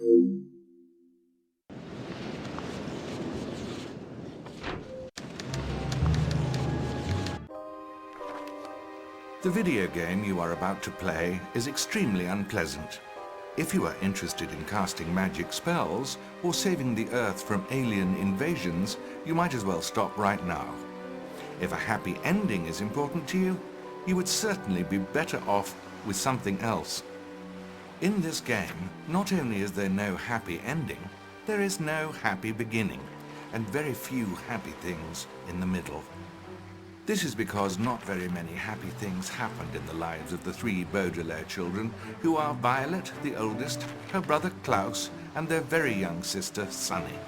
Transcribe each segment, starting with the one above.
The video game you are about to play is extremely unpleasant. If you are interested in casting magic spells or saving the Earth from alien invasions, you might as well stop right now. If a happy ending is important to you, you would certainly be better off with something else. In this game, not only is there no happy ending, there is no happy beginning, and very few happy things in the middle. This is because not very many happy things happened in the lives of the three Baudelaire children, who are Violet, the oldest, her brother Klaus, and their very young sister, Sunny.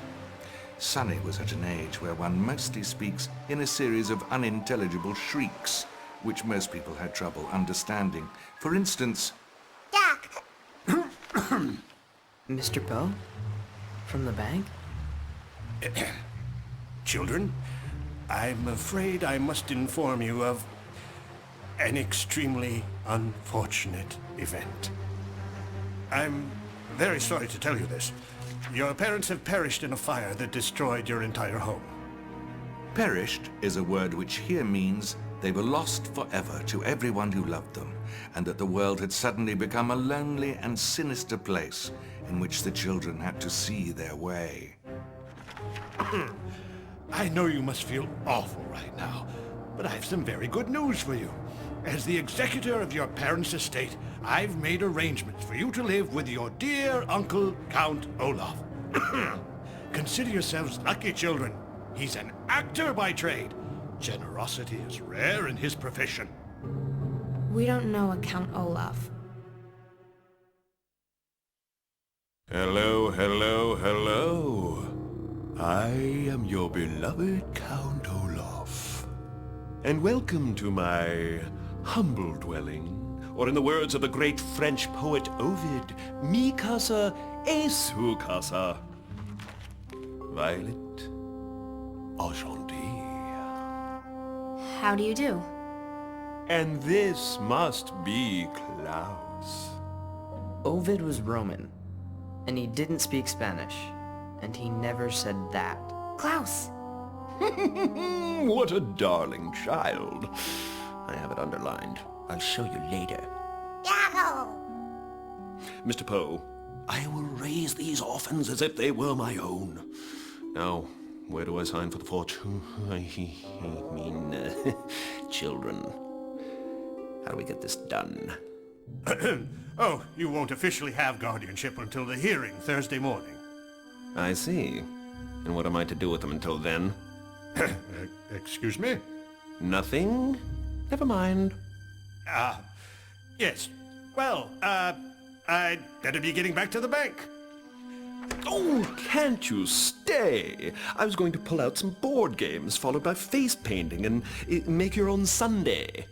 Sunny was at an age where one mostly speaks in a series of unintelligible shrieks, which most people had trouble understanding. For instance, Jack! Mr. Poe? From the bank? Children, I'm afraid I must inform you of an extremely unfortunate event. I'm very sorry to tell you this. Your parents have perished in a fire that destroyed your entire home. perished is a word which here means they were lost forever to everyone who loved them, and that the world had suddenly become a lonely and sinister place in which the children had to see their way. I know you must feel awful right now, but I have some very good news for you. As the executor of your parents' estate, I've made arrangements for you to live with your dear uncle, Count Olaf. Consider yourselves lucky children. He's an actor by trade. Generosity is rare in his profession. We don't know a Count Olaf. Hello, hello, hello. I am your beloved Count Olaf. And welcome to my humble dwelling, or in the words of the great French poet Ovid, mi casa et su casa. Violet, enchanté. How do you do? And this must be Klaus. Ovid was Roman, and he didn't speak Spanish, and he never said that. Klaus! What a darling child. I have it underlined. I'll show you later. Yahoo! Mr. Poe, I will raise these orphans as if they were my own. Now, where do I sign for the fortune? Children. How do we get this done? Oh, you won't officially have guardianship until the hearing Thursday morning. I see. And what am I to do with them until then? Excuse me? Nothing? Never mind. Yes. Well, I'd better be getting back to the bank. Oh, can't you stay? I was going to pull out some board games, followed by face painting, and make your own sundae.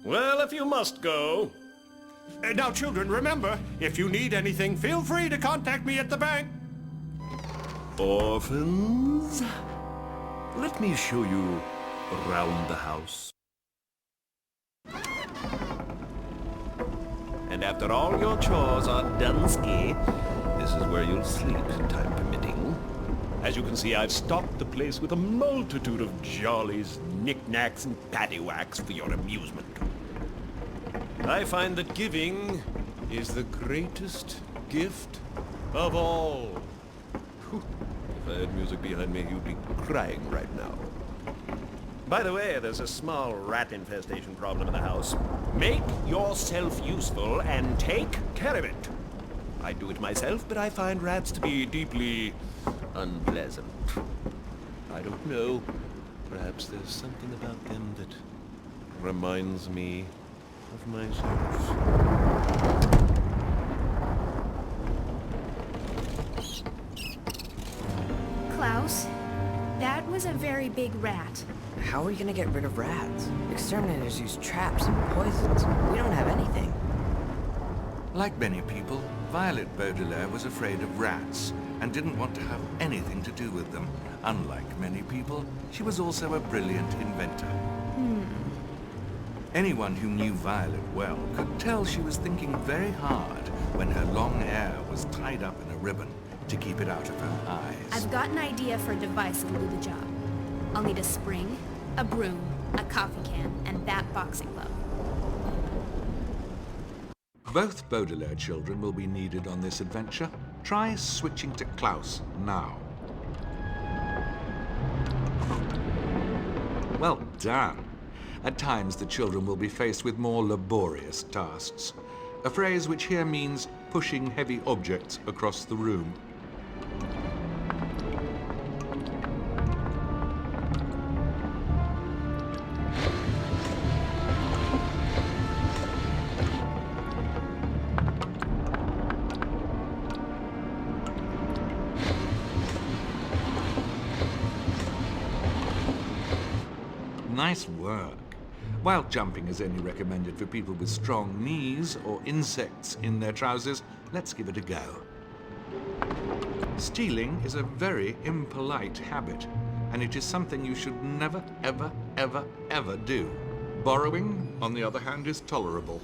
Well, if you must go. Now, children, remember, if you need anything, feel free to contact me at the bank. Orphans, let me show you around the house. And after all your chores are done, this is where you'll sleep, time permitting. As you can see, I've stocked the place with a multitude of jollies, knickknacks, and paddywhacks for your amusement. I find that giving is the greatest gift of all. Whew. If I had music behind me, you'd be crying right now. By the way, there's a small rat infestation problem in the house. Make yourself useful and take care of it. I do it myself, but I find rats to be deeply unpleasant. I don't know. Perhaps there's something about them that reminds me of myself. Klaus, that was a very big rat. How are we gonna get rid of rats? Exterminators use traps and poisons. We don't have anything. Like many people, Violet Baudelaire was afraid of rats and didn't want to have anything to do with them. Unlike many people, she was also a brilliant inventor. Anyone who knew Violet well could tell she was thinking very hard when her long hair was is tied up in a ribbon to keep it out of her eyes. I've got an idea for a device that'll do the job. I'll need a spring, a broom, a coffee can, and that boxing glove. Both Baudelaire children will be needed on this adventure. Try switching to Klaus now. Well done. At times, the children will be faced with more laborious tasks. A phrase which here means pushing heavy objects across the room. Nice work. While jumping is only recommended for people with strong knees or insects in their trousers, let's give it a go. Stealing is a very impolite habit, and it is something you should never, ever, ever, ever do. Borrowing, on the other hand, is tolerable.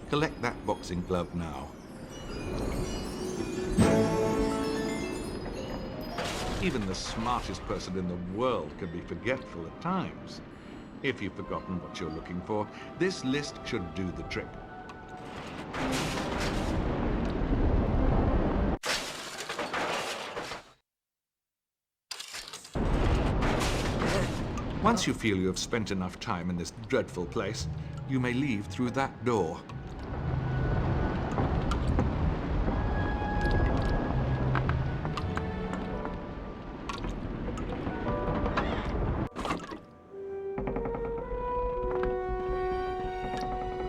Collect that boxing glove now. Even the smartest person in the world can be forgetful at times. If you've forgotten what you're looking for, this list should do the trick. Once you feel you have spent enough time in this dreadful place, you may leave through that door.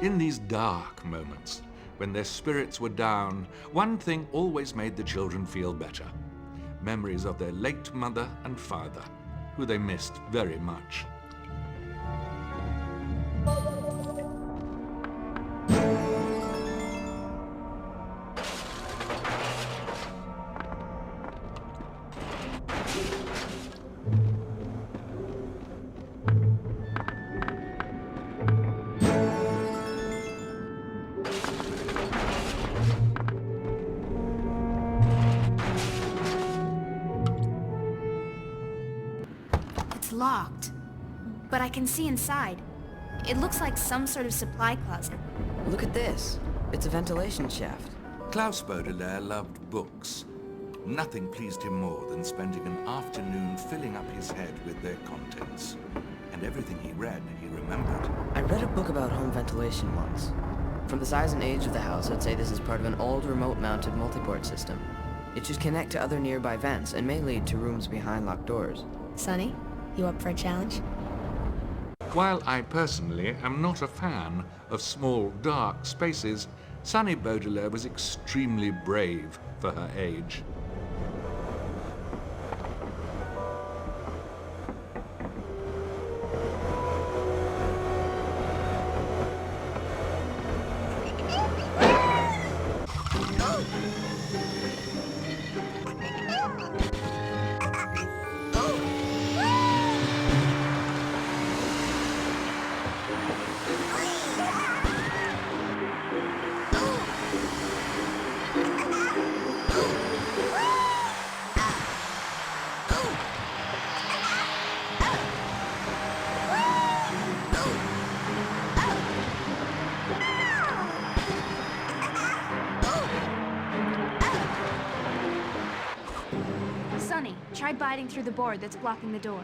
In these dark moments, when their spirits were down, one thing always made the children feel better. Memories of their late mother and father, who they missed very much. Locked, but I can see inside. It looks like some sort of supply closet. Look at this. It's a ventilation shaft. Klaus Baudelaire loved books. Nothing pleased him more than spending an afternoon filling up his head with their contents. And everything he read, he remembered. I read a book about home ventilation once. From the size and age of the house, I'd say this is part of an old remote-mounted multiport system. It should connect to other nearby vents and may lead to rooms behind locked doors. Sonny, you up for a challenge? While I personally am not a fan of small, dark spaces, Sunny Baudelaire was extremely brave for her age. Sonny, try biting through the board that's blocking the door.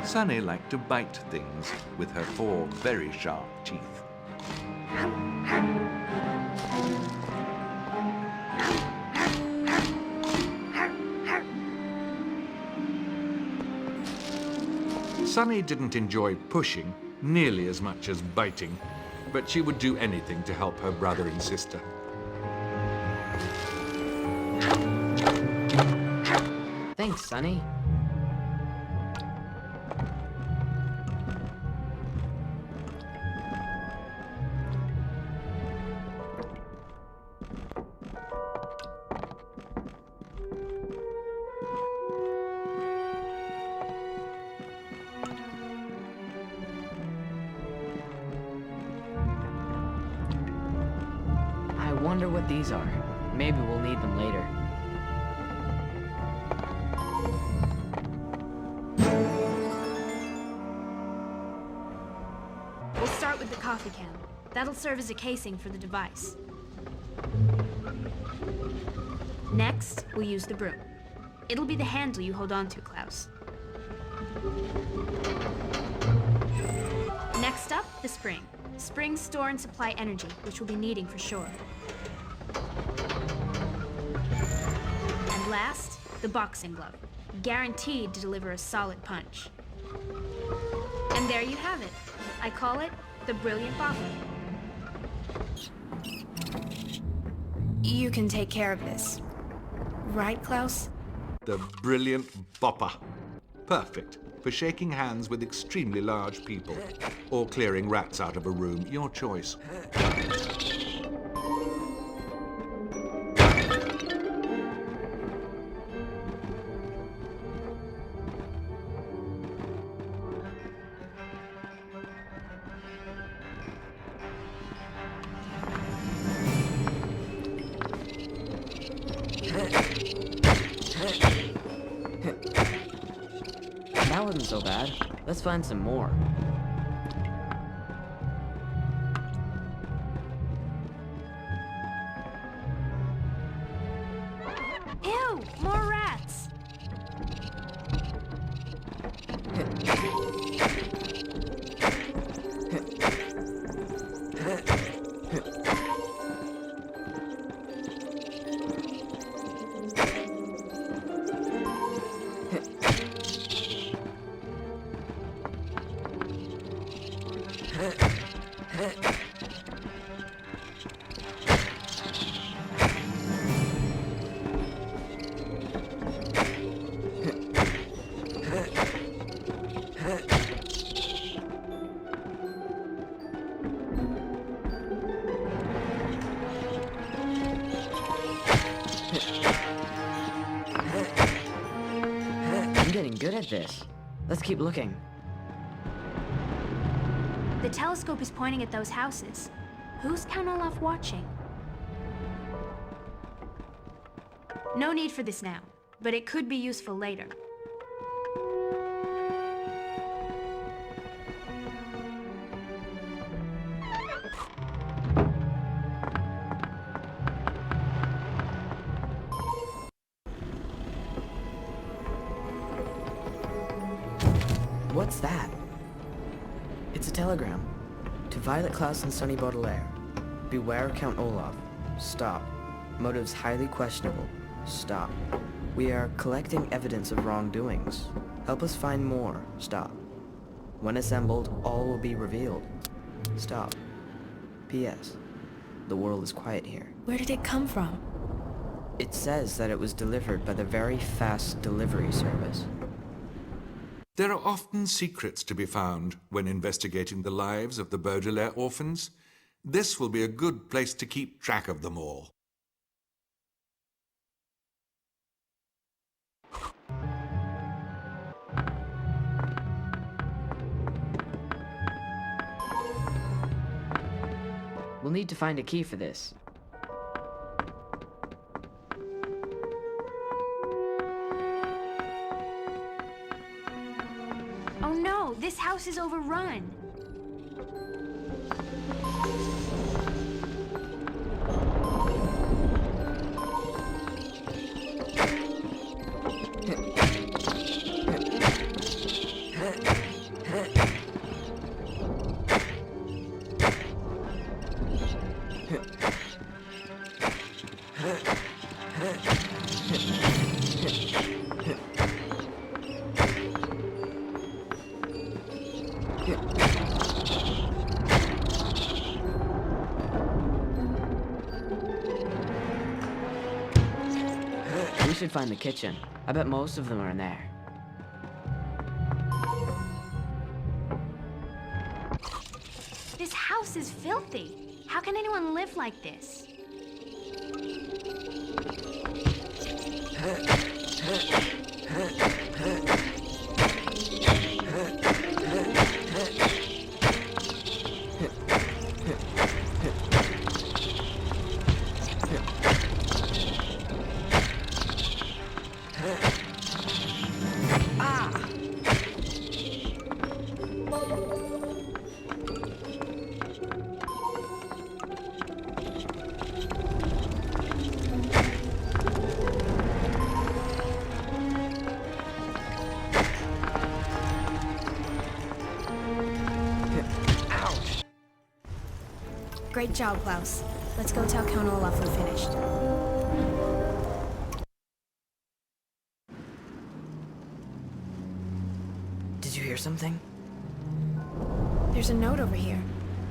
Sunny liked to bite things with her 4 very sharp teeth. Sunny didn't enjoy pushing nearly as much as biting, but she would do anything to help her brother and sister. Thanks, Sonny. wonder what these are. Maybe we'll need them later. We'll start with the coffee can. That'll serve as a casing for the device. Next, we'll use the broom. It'll be the handle you hold on to, Klaus. Next up, the spring. Springs store and supply energy, which we'll be needing for sure. And last, the boxing glove. Guaranteed to deliver a solid punch. And there you have it. I call it the Brilliant Bopper. You can take care of this. Right, Klaus? The Brilliant Bopper. Perfect for shaking hands with extremely large people or clearing rats out of a room. Your choice. That wasn't so bad. Let's find some more. Ew! More rats! I'm getting good at this. Let's keep looking. The telescope is pointing at those houses. Who's Count Olaf watching? No need for this now, but it could be useful later. What's that? It's a telegram. To Violet Klaus and Sonny Baudelaire. Beware Count Olaf. Stop. Motives highly questionable. Stop. We are collecting evidence of wrongdoings. Help us find more. Stop. When assembled, all will be revealed. Stop. P.S. The world is quiet here. Where did it come from? It says that it was delivered by the very fast delivery service. There are often secrets to be found when investigating the lives of the Baudelaire orphans. This will be a good place to keep track of them all. We'll need to find a key for this. Oh no, this house is overrun. We should find the kitchen. I bet most of them are in there. This house is filthy. How can anyone live like this? Great job, Klaus. Let's go tell Count Olaf we're finished. Did you hear something? There's a note over here.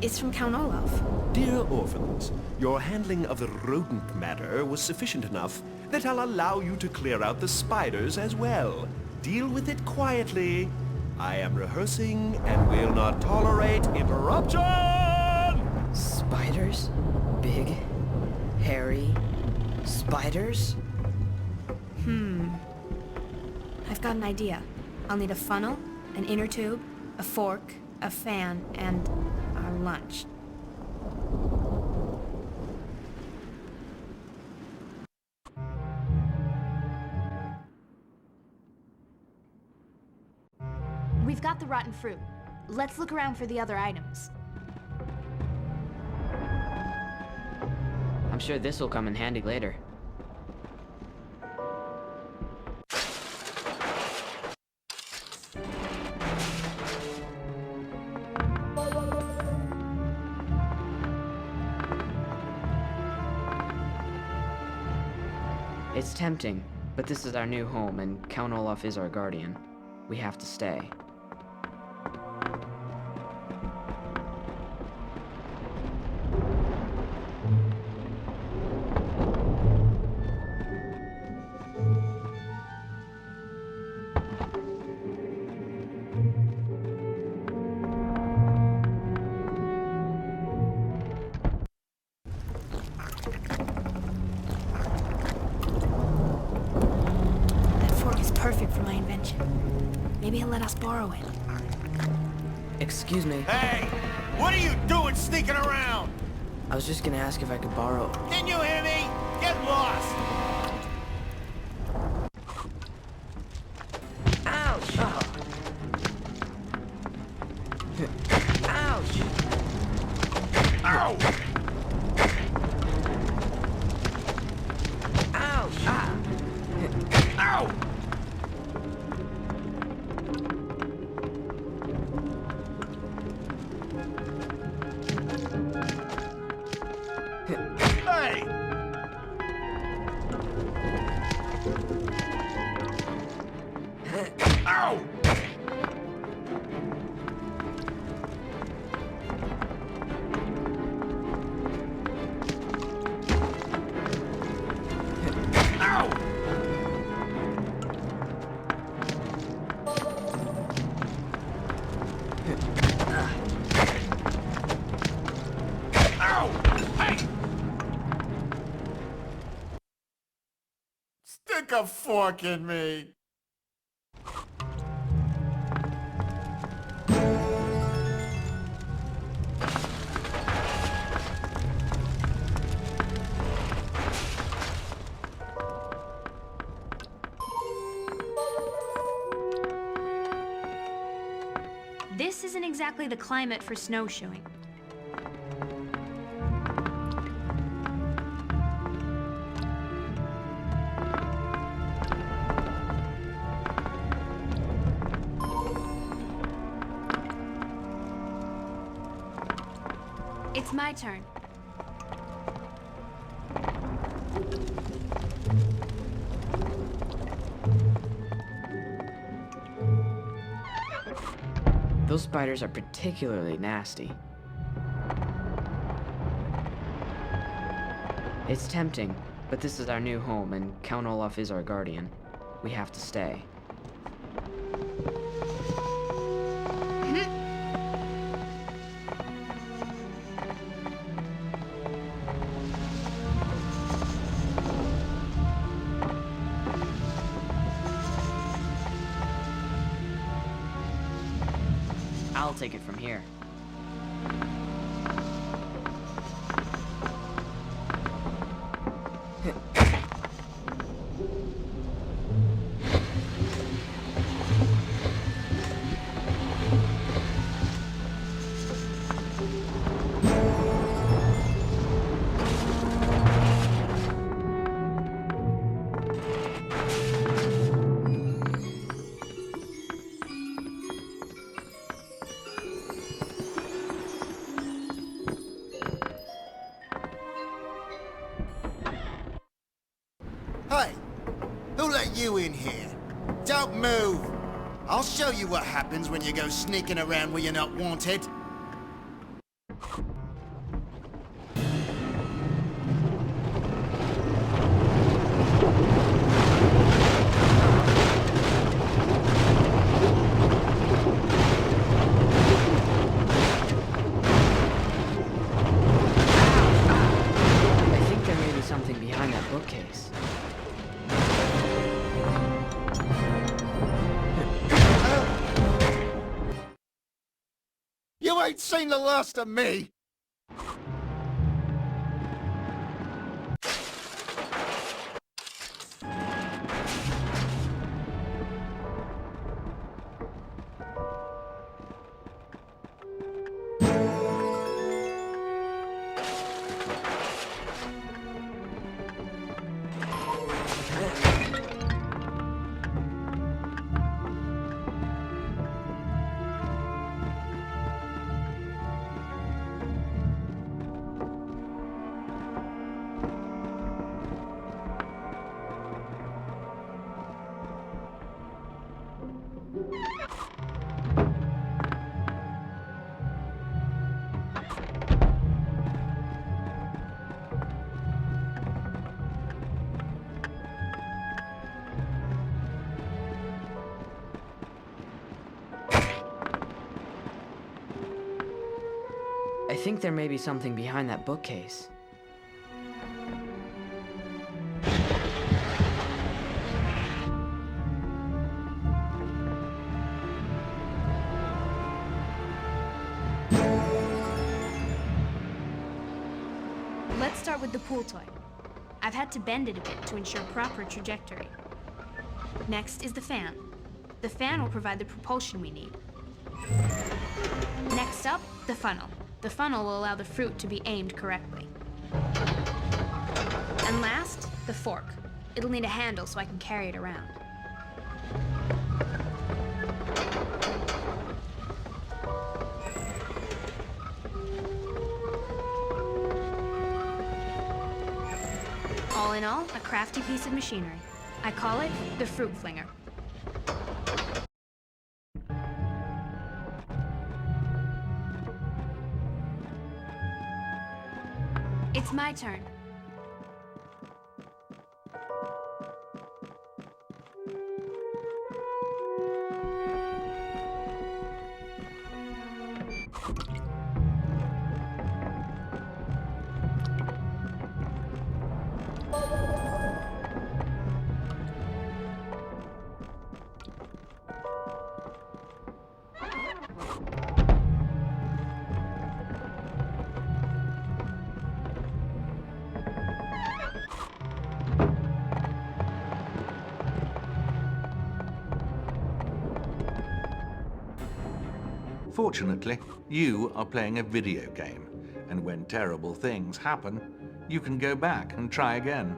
It's from Count Olaf. Dear orphans, your handling of the rodent matter was sufficient enough that I'll allow you to clear out the spiders as well. Deal with it quietly. I am rehearsing and will not tolerate interruption! Spiders? Big, hairy spiders? I've got an idea. I'll need a funnel, an inner tube, a fork, a fan, and our lunch. We've got the rotten fruit. Let's look around for the other items. I'm sure this will come in handy later. It's tempting, but this is our new home, and Count Olaf is our guardian. We have to stay. Perfect for my invention. Maybe he'll let us borrow it. Excuse me. Hey! What are you doing sneaking around? I was just gonna ask if I could borrow... Can you hear me? Get lost! Ouch! Oh. Ouch! Ow! Ouch! Ah! Ow! Hey! Ow! Ow! Ow! Hey! Stick a fork in me! This isn't exactly the climate for snowshoeing. It's my turn. Those spiders are particularly nasty. It's tempting, but this is our new home, and Count Olaf is our guardian. We have to stay. I'll take it from here. you in here? Don't move! I'll show you what happens when you go sneaking around where you're not wanted. I think there may be something behind that bookcase. You ain't seen the last of me! I think there may be something behind that bookcase. Let's start with the pool toy. I've had to bend it a bit to ensure proper trajectory. Next is the fan. The fan will provide the propulsion we need. Next up, the funnel. The funnel will allow the fruit to be aimed correctly. And last, the fork. It'll need a handle so I can carry it around. All in all, a crafty piece of machinery. I call it the fruit flinger. It's my turn. Fortunately, you are playing a video game, and when terrible things happen, you can go back and try again.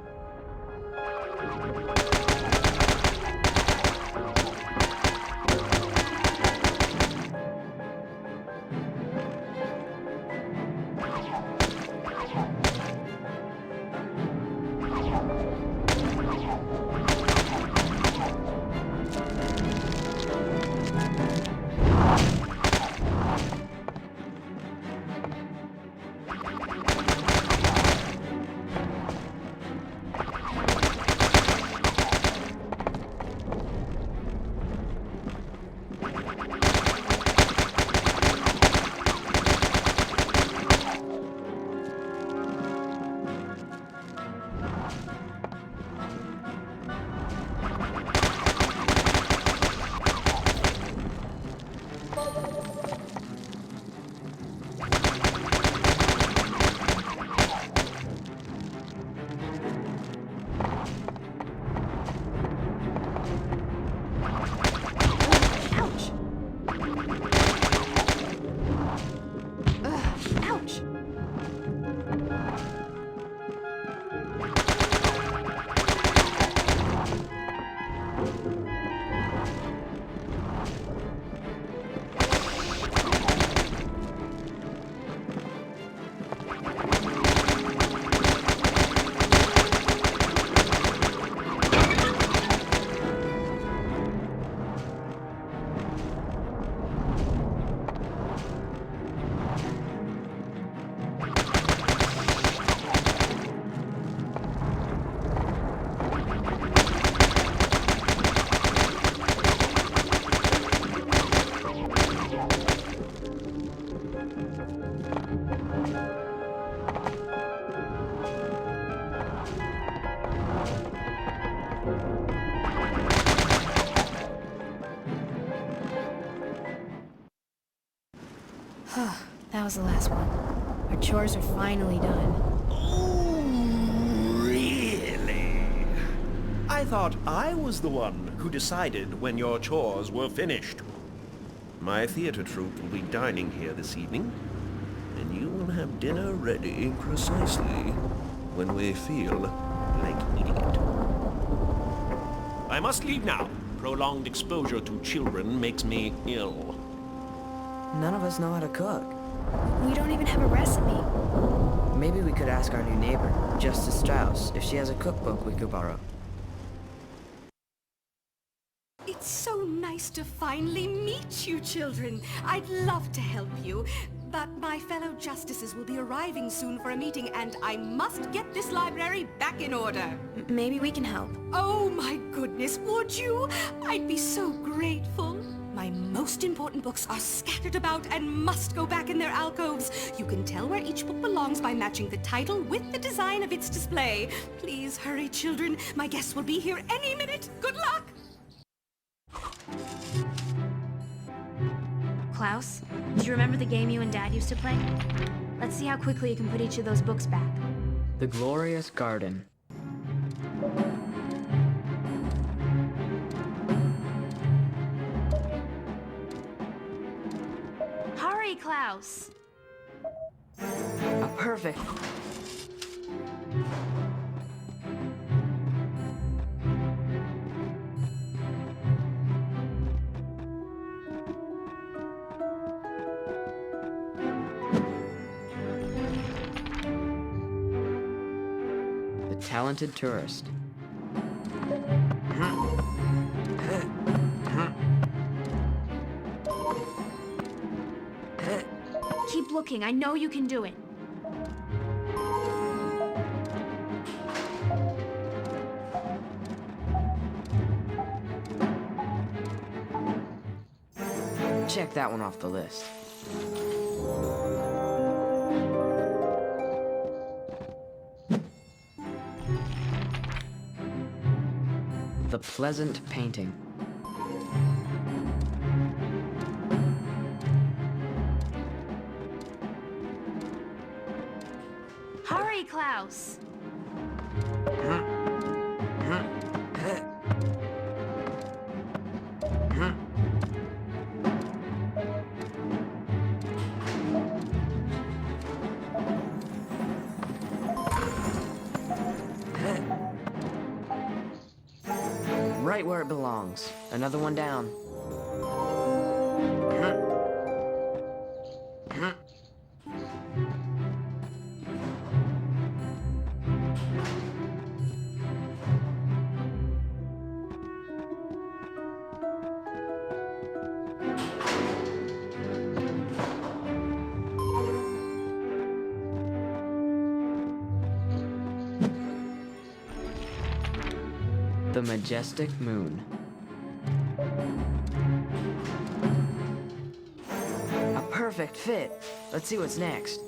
That was the last one. Our chores are finally done. Oh, really? I thought I was the one who decided when your chores were finished. My theater troupe will be dining here this evening, and you will have dinner ready precisely when we feel like eating it. I must leave now. Prolonged exposure to children makes me ill. None of us know how to cook. We don't even have a recipe. Maybe we could ask our new neighbor, Justice Strauss, if she has a cookbook we could borrow. It's so nice to finally meet you, children. I'd love to help you, but my fellow justices will be arriving soon for a meeting, and I must get this library back in order. Maybe we can help. Oh my goodness, would you? I'd be so grateful. My most important books are scattered about and must go back in their alcoves. You can tell where each book belongs by matching the title with the design of its display. Please hurry, children. My guests will be here any minute. Good luck! Klaus, do you remember the game you and Dad used to play? Let's see how quickly you can put each of those books back. The Glorious Garden. Hurry, Klaus! A perfect... Talented tourist. Keep looking. I know you can do it. Check that one off the list. The Pleasant Painting. Hurry, Klaus! Right where it belongs. Another one down. The Majestic Moon. A perfect fit. Let's see what's next.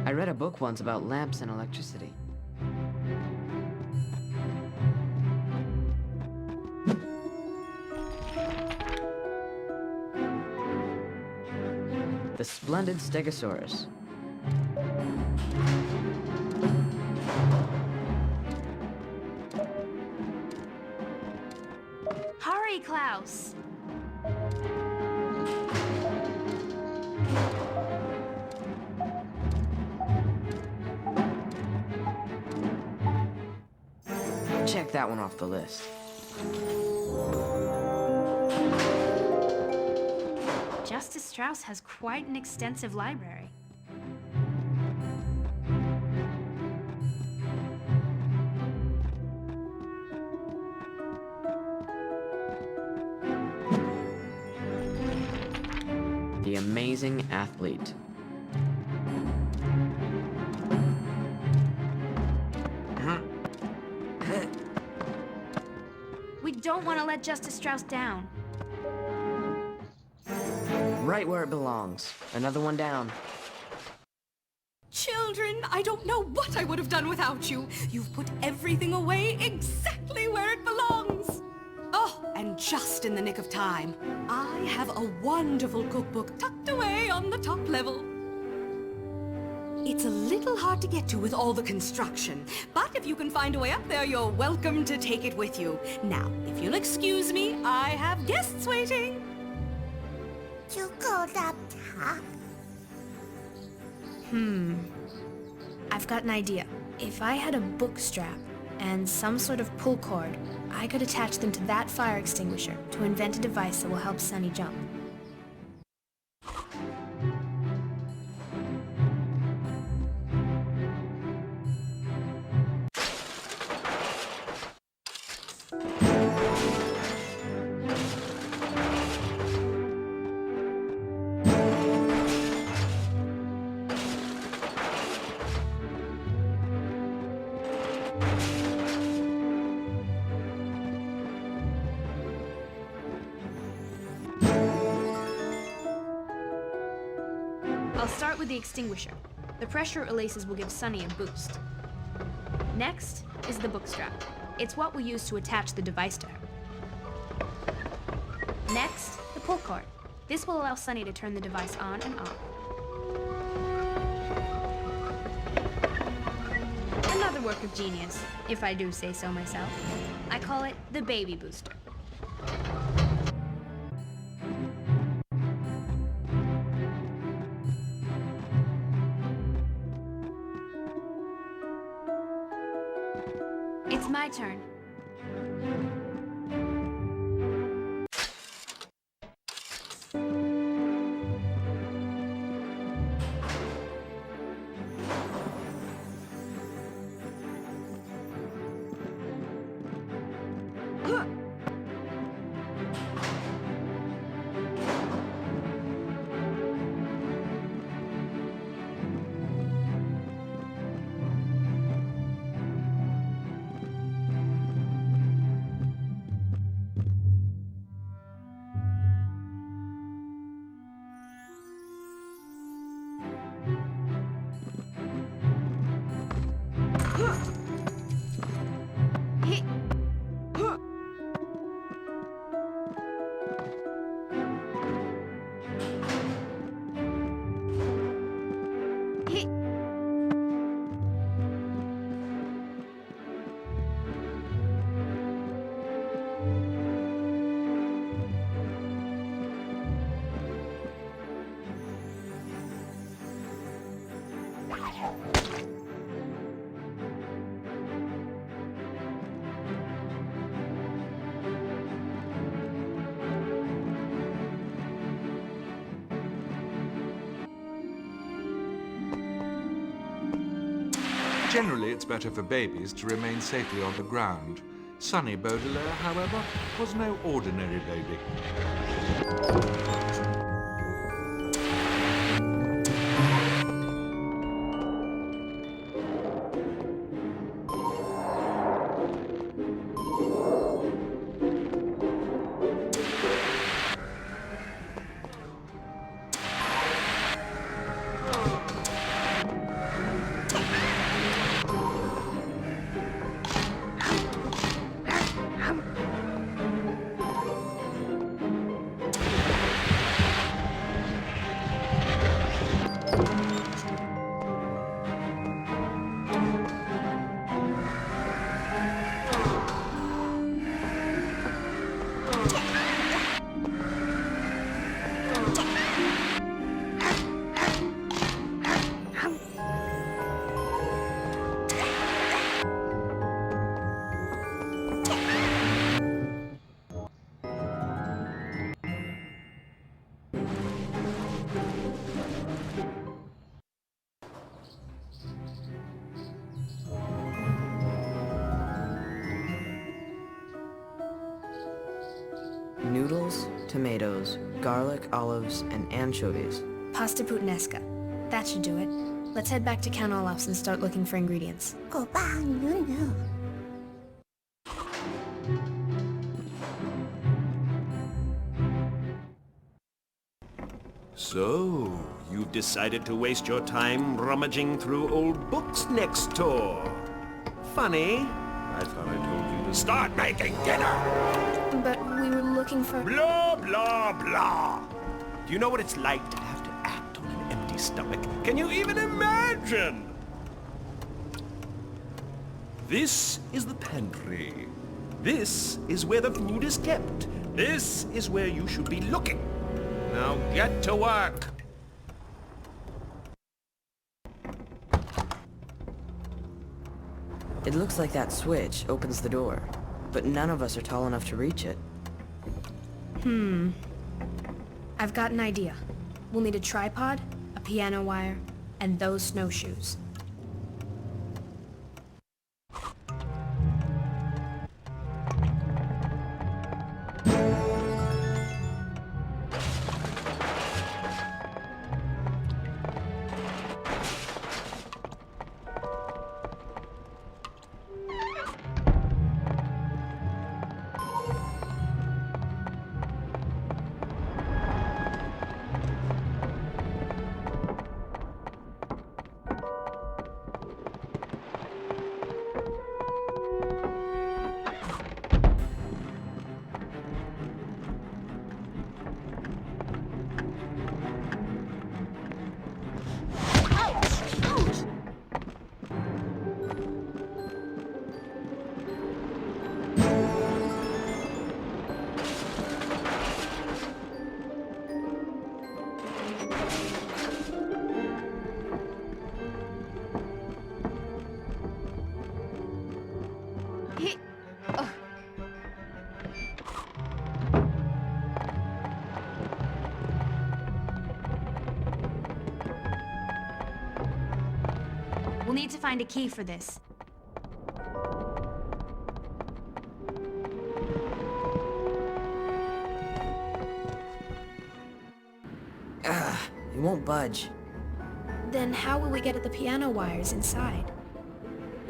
I read a book once about lamps and electricity. The Splendid Stegosaurus. Hurry, Klaus! Check that one off the list. Justice Strauss has quite an extensive library. The Amazing Athlete. We don't want to let Justice Strauss down. Right where it belongs. Another one down. Children, I don't know what I would have done without you. You've put everything away exactly where it belongs. Oh, and just in the nick of time. I have a wonderful cookbook tucked away on the top level. It's a little hard to get to with all the construction, but if you can find a way up there, you're welcome to take it with you. Now, if you'll excuse me, I have guests waiting. You go up top. I've got an idea. If I had a book strap and some sort of pull cord, I could attach them to that fire extinguisher to invent a device that will help Sunny jump. I'll start with the extinguisher. The pressure it releases will give Sunny a boost. Next is the book strap. It's what we'll use to attach the device to her. Next, the pull cord. This will allow Sunny to turn the device on and off. Another work of genius, if I do say so myself. I call it the baby booster. It's my turn. Generally, it's better for babies to remain safely on the ground. Sunny Baudelaire, however, was no ordinary baby. Noodles, tomatoes, garlic, olives, and anchovies. Pasta puttanesca. That should do it. Let's head back to Count Olaf's and start looking for ingredients. Go back, no. So, you've decided to waste your time rummaging through old books next door. Funny. I thought I told you to start making dinner. But we were looking for... Blah, blah, blah. Do you know what it's like to have to act on an empty stomach? Can you even imagine? This is the pantry. This is where the food is kept. This is where you should be looking. Now get to work. It looks like that switch opens the door, but none of us are tall enough to reach it. I've got an idea. We'll need a tripod, a piano wire, and those snowshoes. We'll need to find a key for this. It won't budge. Then how will we get at the piano wires inside?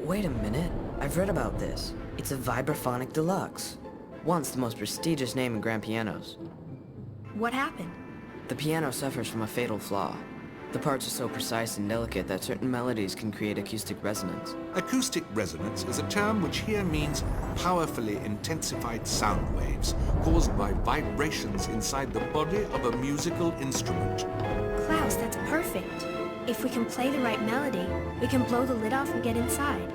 Wait a minute. I've read about this. It's a vibraphonic deluxe. Once the most prestigious name in grand pianos. What happened? The piano suffers from a fatal flaw. The parts are so precise and delicate that certain melodies can create acoustic resonance. Acoustic resonance is a term which here means powerfully intensified sound waves caused by vibrations inside the body of a musical instrument. Klaus, that's perfect. If we can play the right melody, we can blow the lid off and get inside.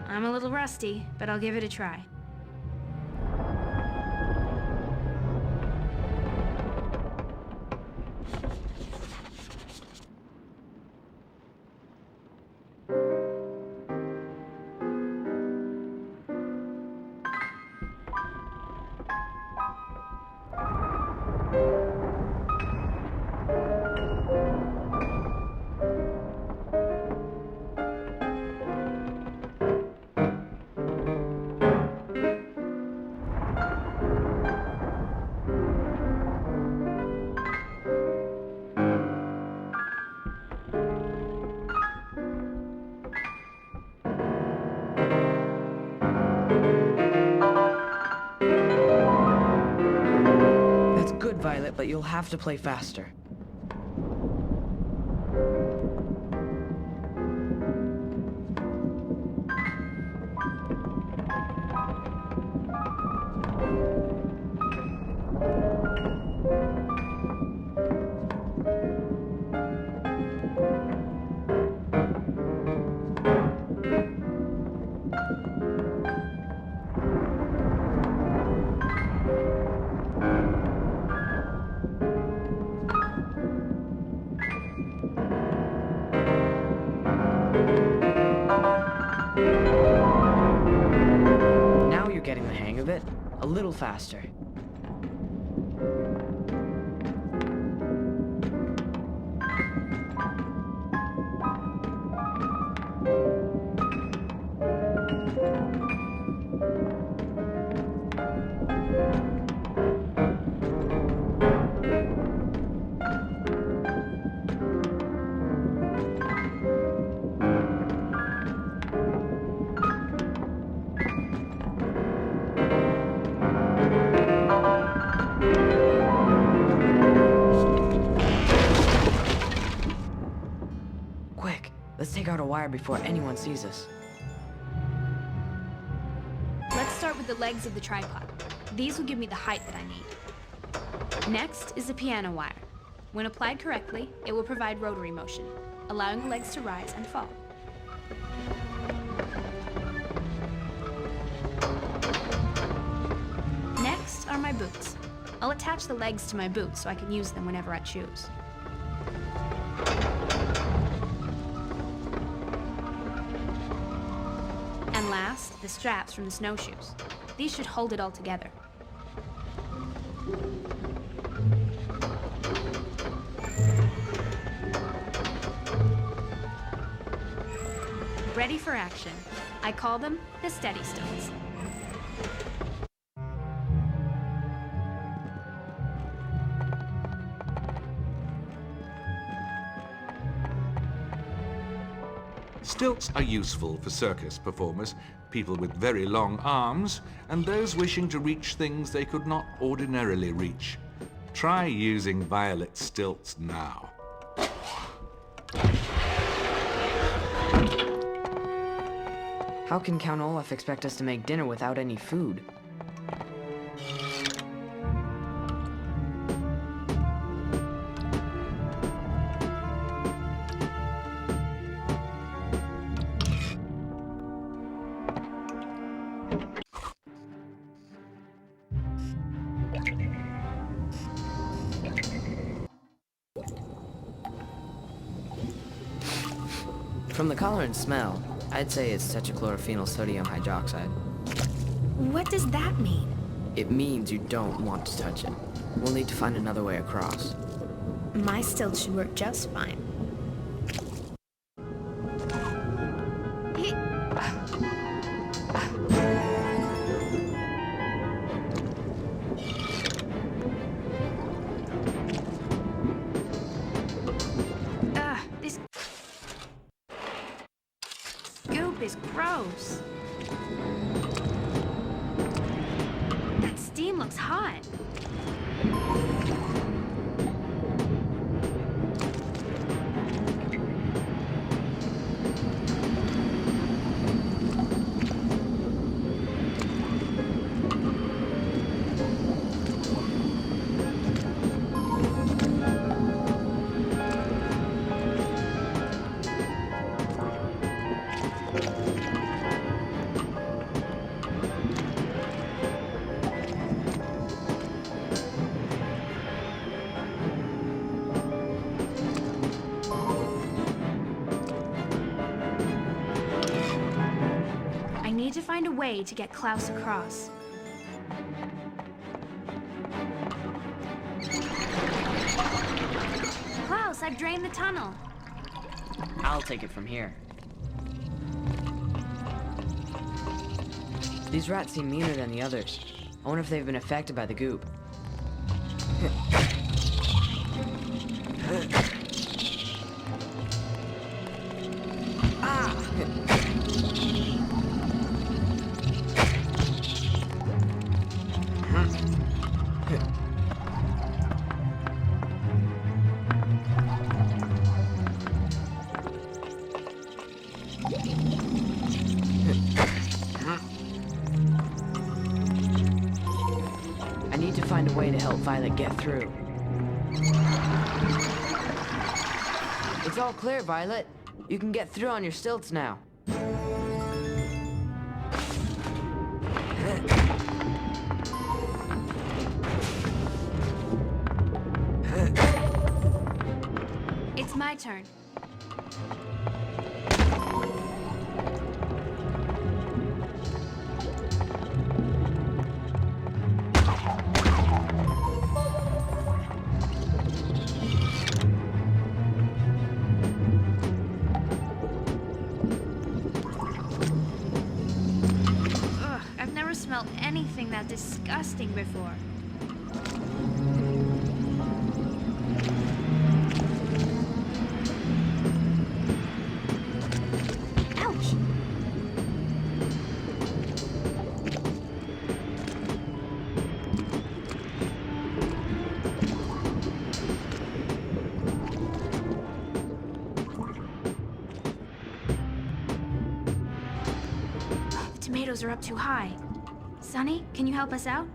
I'm a little rusty, but I'll give it a try. Violet, but you'll have to play faster. Getting the hang of it. A little faster. Let's take out a wire before anyone sees us. start with the legs of the tripod. These will give me the height that I need. Next is the piano wire. When applied correctly, it will provide rotary motion, allowing the legs to rise and fall. Next are my boots. I'll attach the legs to my boots so I can use them whenever I choose. And last, the straps from the snowshoes. These should hold it all together. Ready for action. I call them the steady stones. Stilts are useful for circus performers, people with very long arms, and those wishing to reach things they could not ordinarily reach. Try using Violet's stilts now. How can Count Olaf expect us to make dinner without any food? From the color and smell, I'd say it's tetrachlorophenyl sodium hydroxide. What does that mean? It means you don't want to touch it. We'll need to find another way across. My stilts should work just fine. This goop is gross. That steam looks hot. I need to find a way to get Klaus across. Klaus, I've drained the tunnel. I'll take it from here. These rats seem meaner than the others. I wonder if they've been affected by the goop. I need to find a way to help Violet get through. It's all clear, Violet. You can get through on your stilts now. It's my turn. Ugh, I've never smelled anything that disgusting before. Ouch! The tomatoes are up too high. Sonny, can you help us out?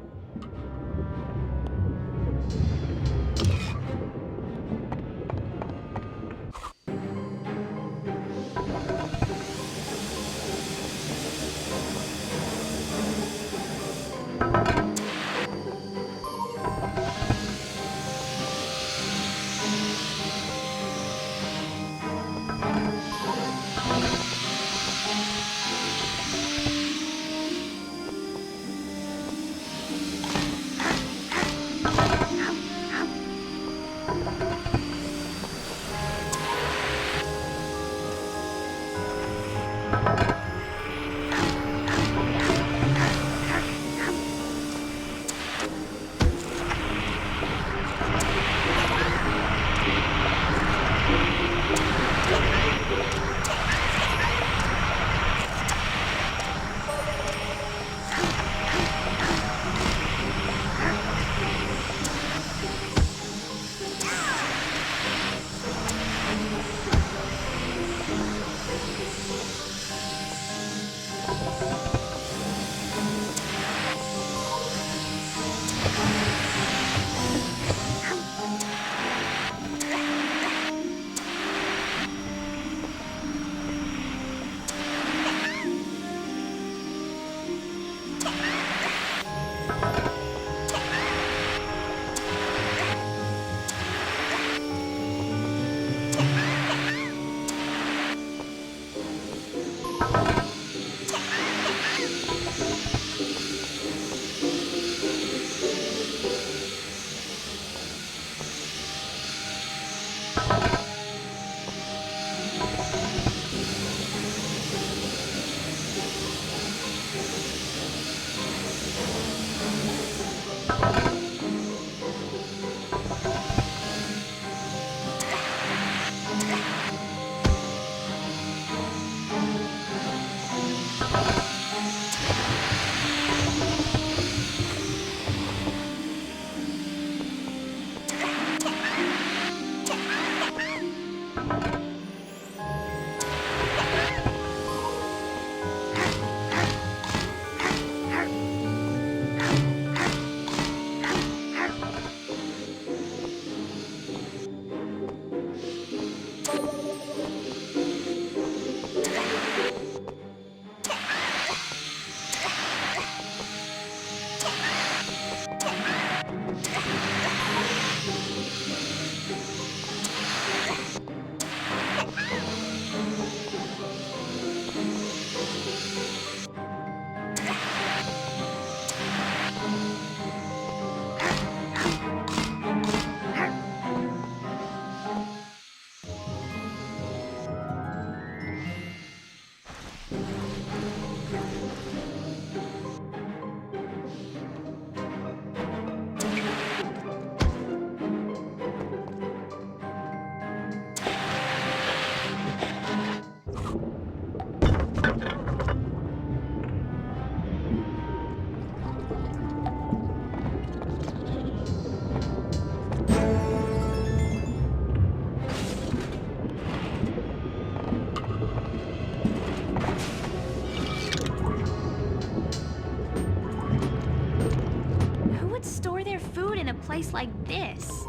Place like this.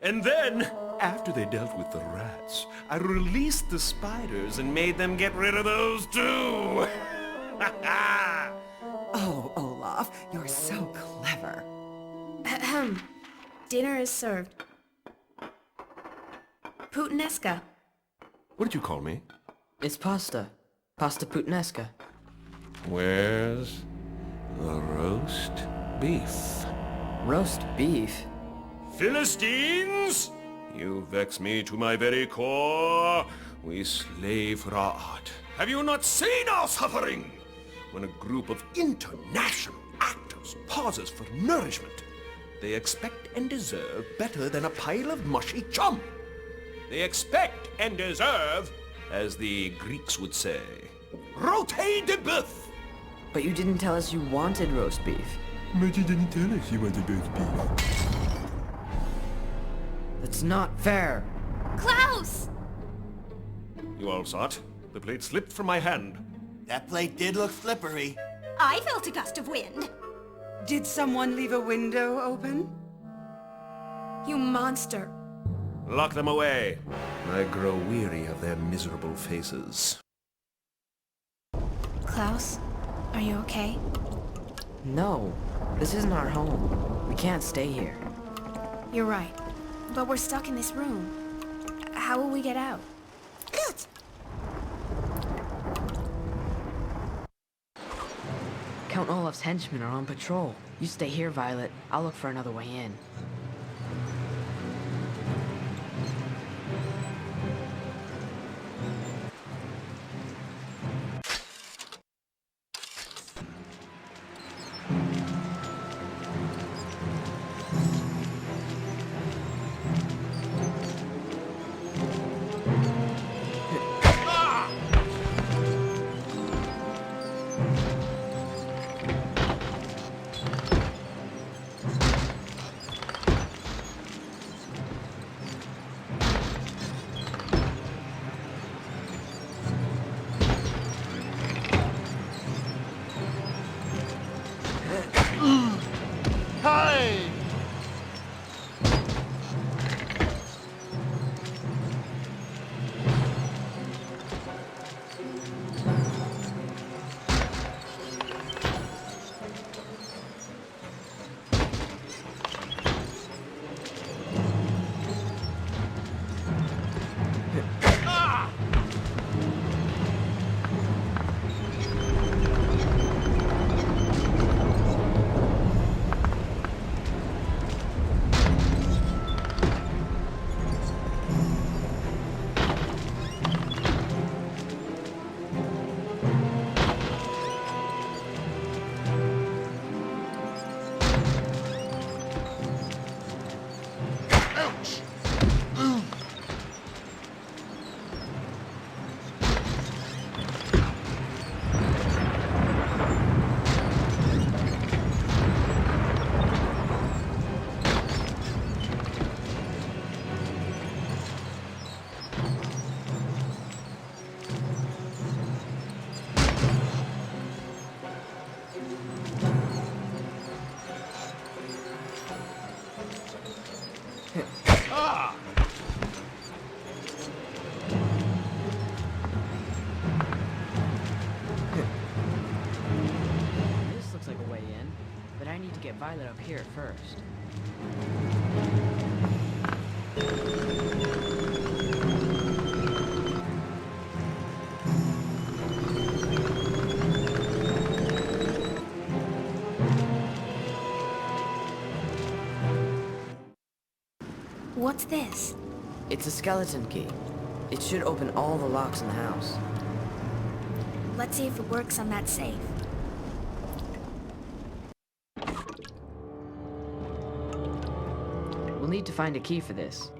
And then, after they dealt with the rats, I released the spiders and made them get rid of those too. Oh, Olaf, you're so clever. Ahem. Dinner is served. Puttanesca. What did you call me? It's pasta. Pasta puttanesca. Where's the roast beef? Roast beef? Philistines! You vex me to my very core. We slave for our art. Have you not seen our suffering? When a group of international actors pauses for nourishment, They expect and deserve better than a pile of mushy chum. They expect and deserve, as the Greeks would say, rôti de bœuf. But you didn't tell us you wanted roast beef. But you didn't tell us you wanted roast beef. That's not fair. Klaus! You all saw it. The plate slipped from my hand. That plate did look slippery. I felt a gust of wind. Did someone leave a window open? You monster. Lock them away. I grow weary of their miserable faces. Klaus, are you okay? No, this isn't our home. We can't stay here. You're right. But we're stuck in this room. How will we get out? Good. Count Olaf's henchmen are on patrol. You stay here, Violet. I'll look for another way in. Hey! This looks like a way in, but I need to get Violet up here first. What's this? It's a skeleton key. It should open all the locks in the house. Let's see if it works on that safe. We'll need to find a key for this.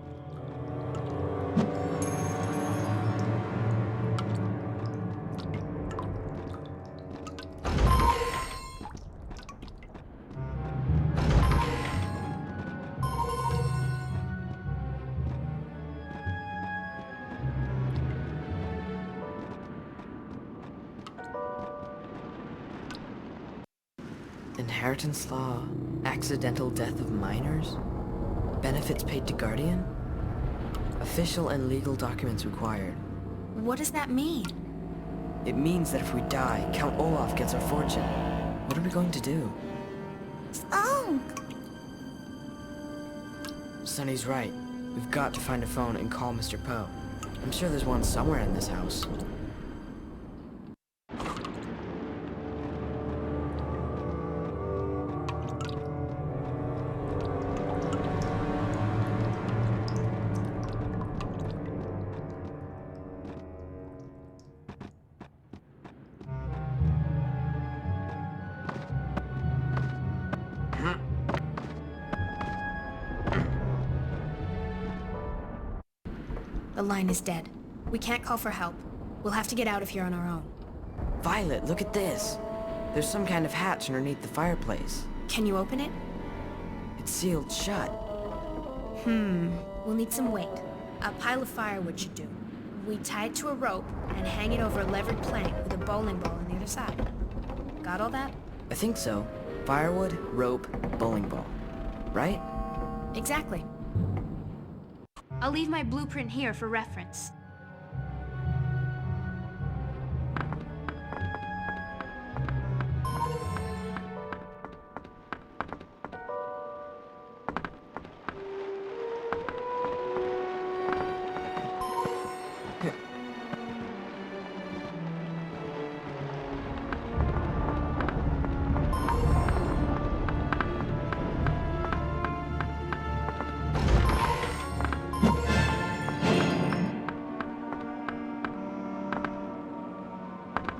Inheritance law, accidental death of minors, benefits paid to guardian, official and legal documents required. What does that mean? It means that if we die, Count Olaf gets our fortune. What are we going to do? Oh, Sonny's right. We've got to find a phone and call Mr. Poe. I'm sure there's one somewhere in this house. The line is dead. We can't call for help. We'll have to get out of here on our own. Violet, look at this. There's some kind of hatch underneath the fireplace. Can you open it? It's sealed shut. We'll need some weight. A pile of firewood should do. We tie it to a rope and hang it over a levered plank with a bowling ball on the other side. Got all that? I think so. Firewood, rope, bowling ball. Right? Exactly. I'll leave my blueprint here for reference.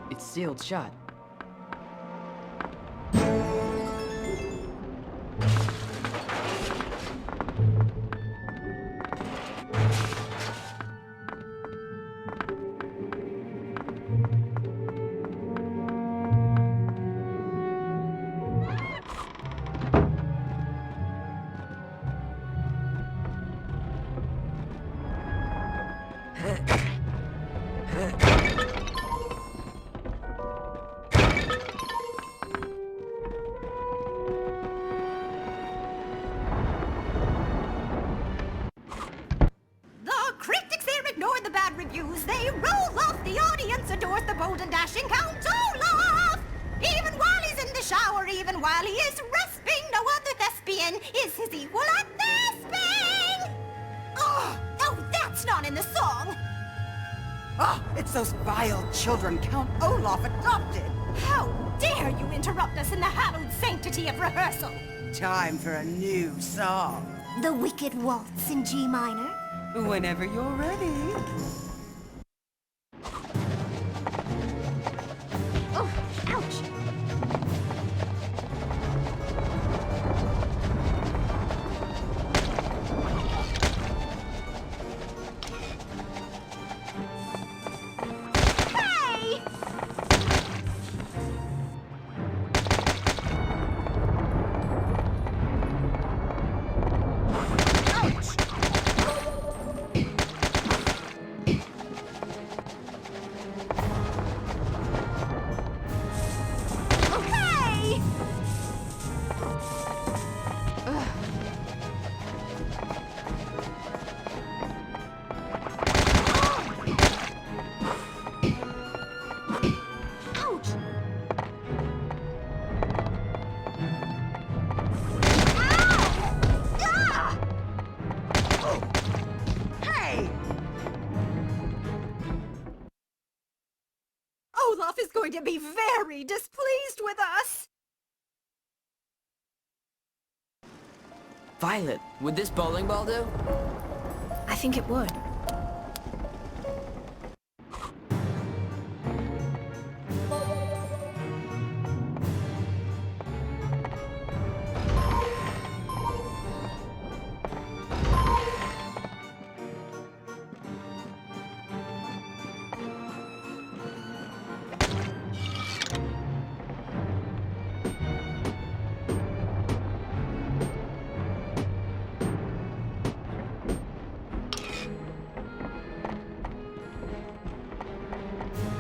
It's sealed shut. They roll off, the audience adores the bold and dashing Count Olaf! Even while he's in the shower, even while he is rasping, no other thespian is his equal at thespian! Oh, that's not in the song! Oh, it's those vile children Count Olaf adopted! How dare you interrupt us in the hallowed sanctity of rehearsal! Time for a new song. The Wicked Waltz in G minor. Whenever you're ready. Oh, ouch! Hey! Olaf is going to be very displeased with us! Violet, would this bowling ball do? I think it would.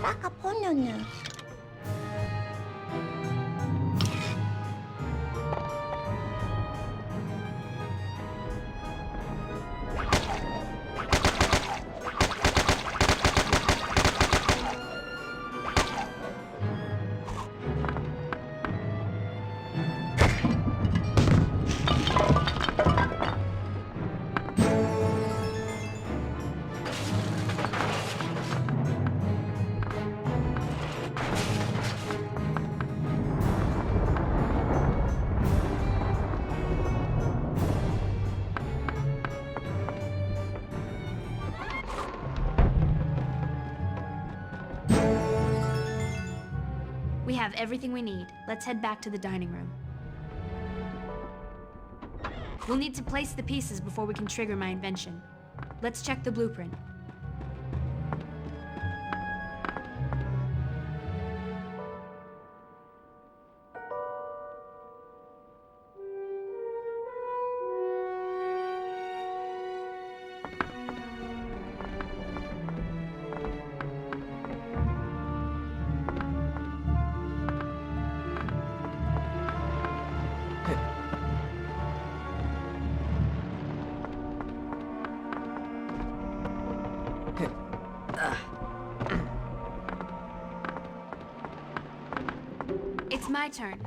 Lachrymose. We have everything we need. Let's head back to the dining room. We'll need to place the pieces before we can trigger my invention. Let's check the blueprint. It's my turn.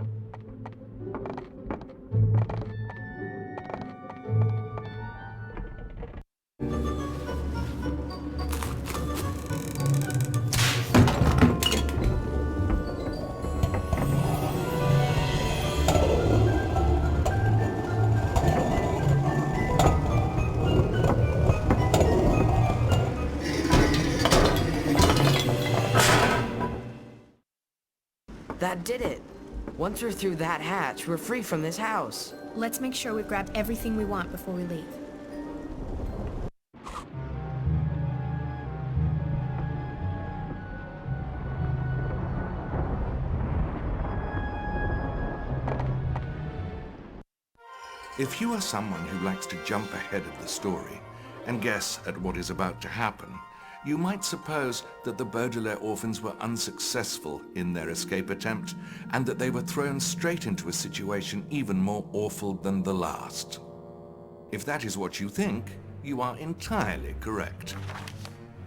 That did it. Once we're through that hatch, we're free from this house. Let's make sure we've grabbed everything we want before we leave. If you are someone who likes to jump ahead of the story and guess at what is about to happen, you might suppose that the Baudelaire orphans were unsuccessful in their escape attempt and that they were thrown straight into a situation even more awful than the last. If that is what you think, you are entirely correct.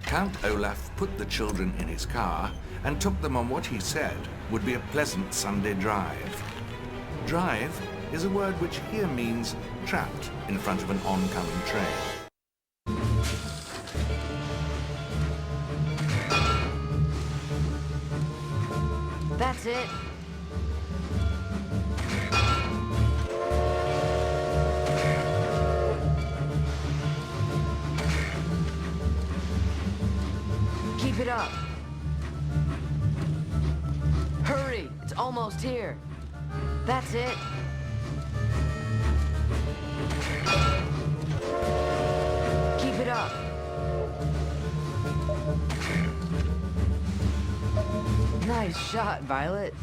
Count Olaf put the children in his car and took them on what he said would be a pleasant Sunday drive. Drive is a word which here means trapped in front of an oncoming train. That's it. Keep it up. Hurry, it's almost here. That's it. Keep it up. Nice shot, Violet.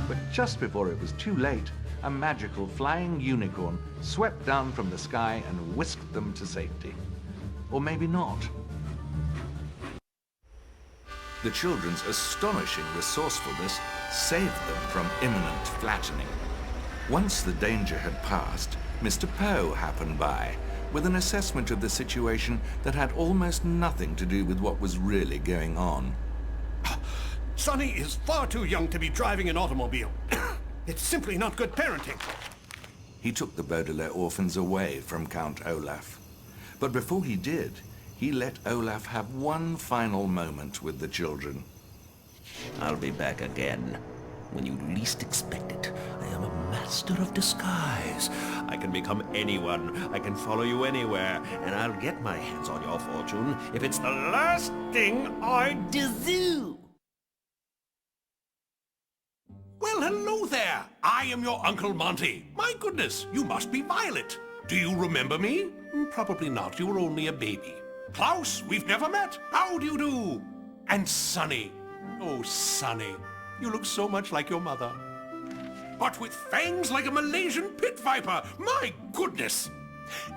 But just before it was too late, a magical flying unicorn swept down from the sky and whisked them to safety. Or maybe not. The children's astonishing resourcefulness saved them from imminent flattening. Once the danger had passed, Mr. Poe happened by, with an assessment of the situation that had almost nothing to do with what was really going on. Sonny is far too young to be driving an automobile. It's simply not good parenting. He took the Baudelaire orphans away from Count Olaf. But before he did, he let Olaf have one final moment with the children. I'll be back again. When you least expect it. I am a master of disguise. I can become anyone. I can follow you anywhere. And I'll get my hands on your fortune if it's the last thing I do. Well, hello there. I am your Uncle Monty. My goodness, you must be Violet. Do you remember me? Probably not. You were only a baby. Klaus, we've never met. How do you do? And Sonny. Oh, Sonny. You look so much like your mother. But with fangs like a Malaysian pit viper. My goodness.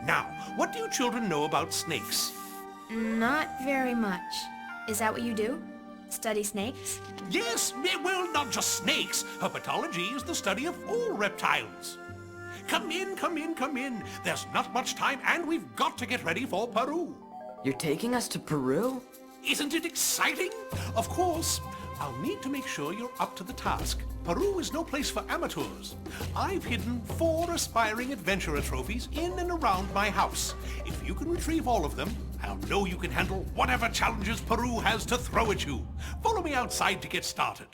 Now, what do you children know about snakes? Not very much. Is that what you do? Study snakes? Yes, well, not just snakes. Herpetology is the study of all reptiles. Come in, come in, come in. There's not much time and we've got to get ready for Peru. You're taking us to Peru? Isn't it exciting? Of course. I'll need to make sure you're up to the task. Peru is no place for amateurs. I've hidden 4 aspiring adventurer trophies in and around my house. If you can retrieve all of them, I'll know you can handle whatever challenges Peru has to throw at you. Follow me outside to get started.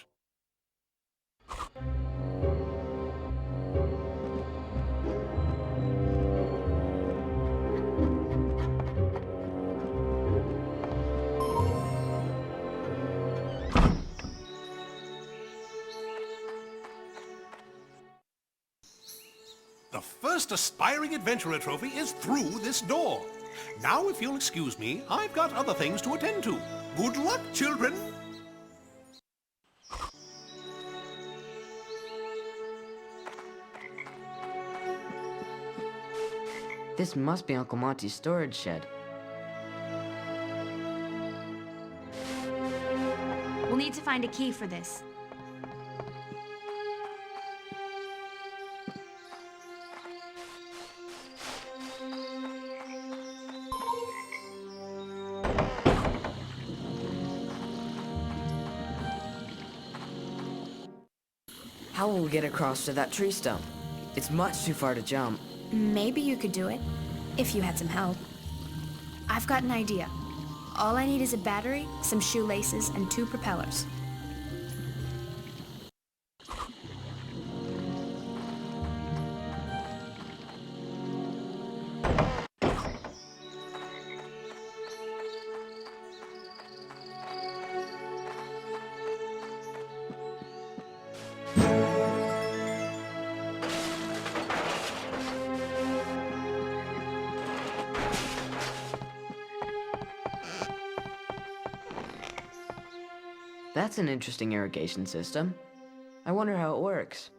The first aspiring adventurer trophy is through this door. Now, if you'll excuse me, I've got other things to attend to. Good luck, children! This must be Uncle Monty's storage shed. We'll need to find a key for this. How will we get across to that tree stump? It's much too far to jump. Maybe you could do it, if you had some help. I've got an idea. All I need is a battery, some shoelaces, and 2 propellers. That's an interesting irrigation system. I wonder how it works.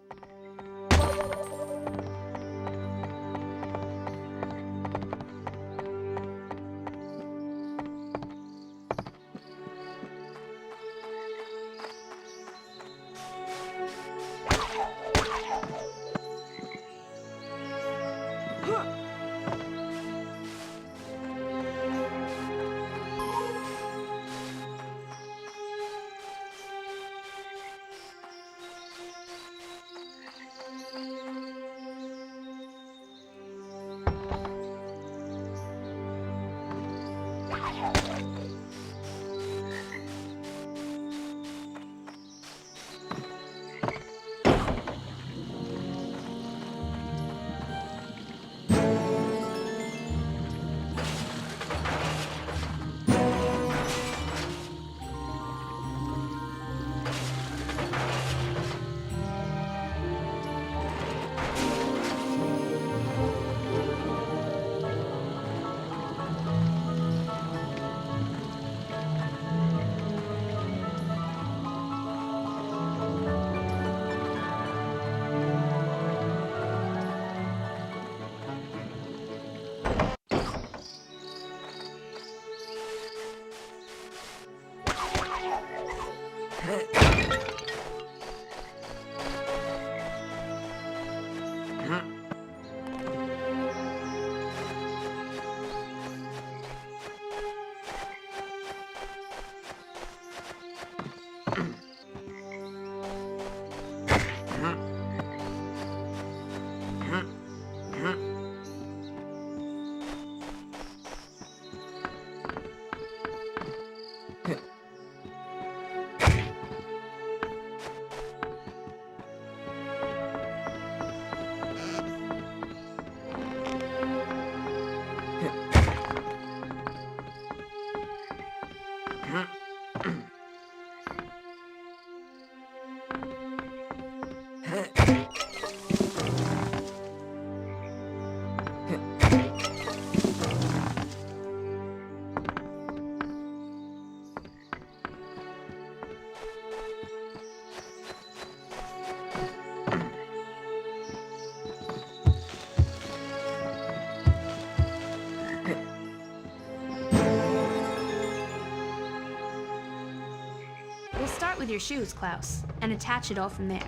We'll start with your shoes, Klaus, and attach it all from there.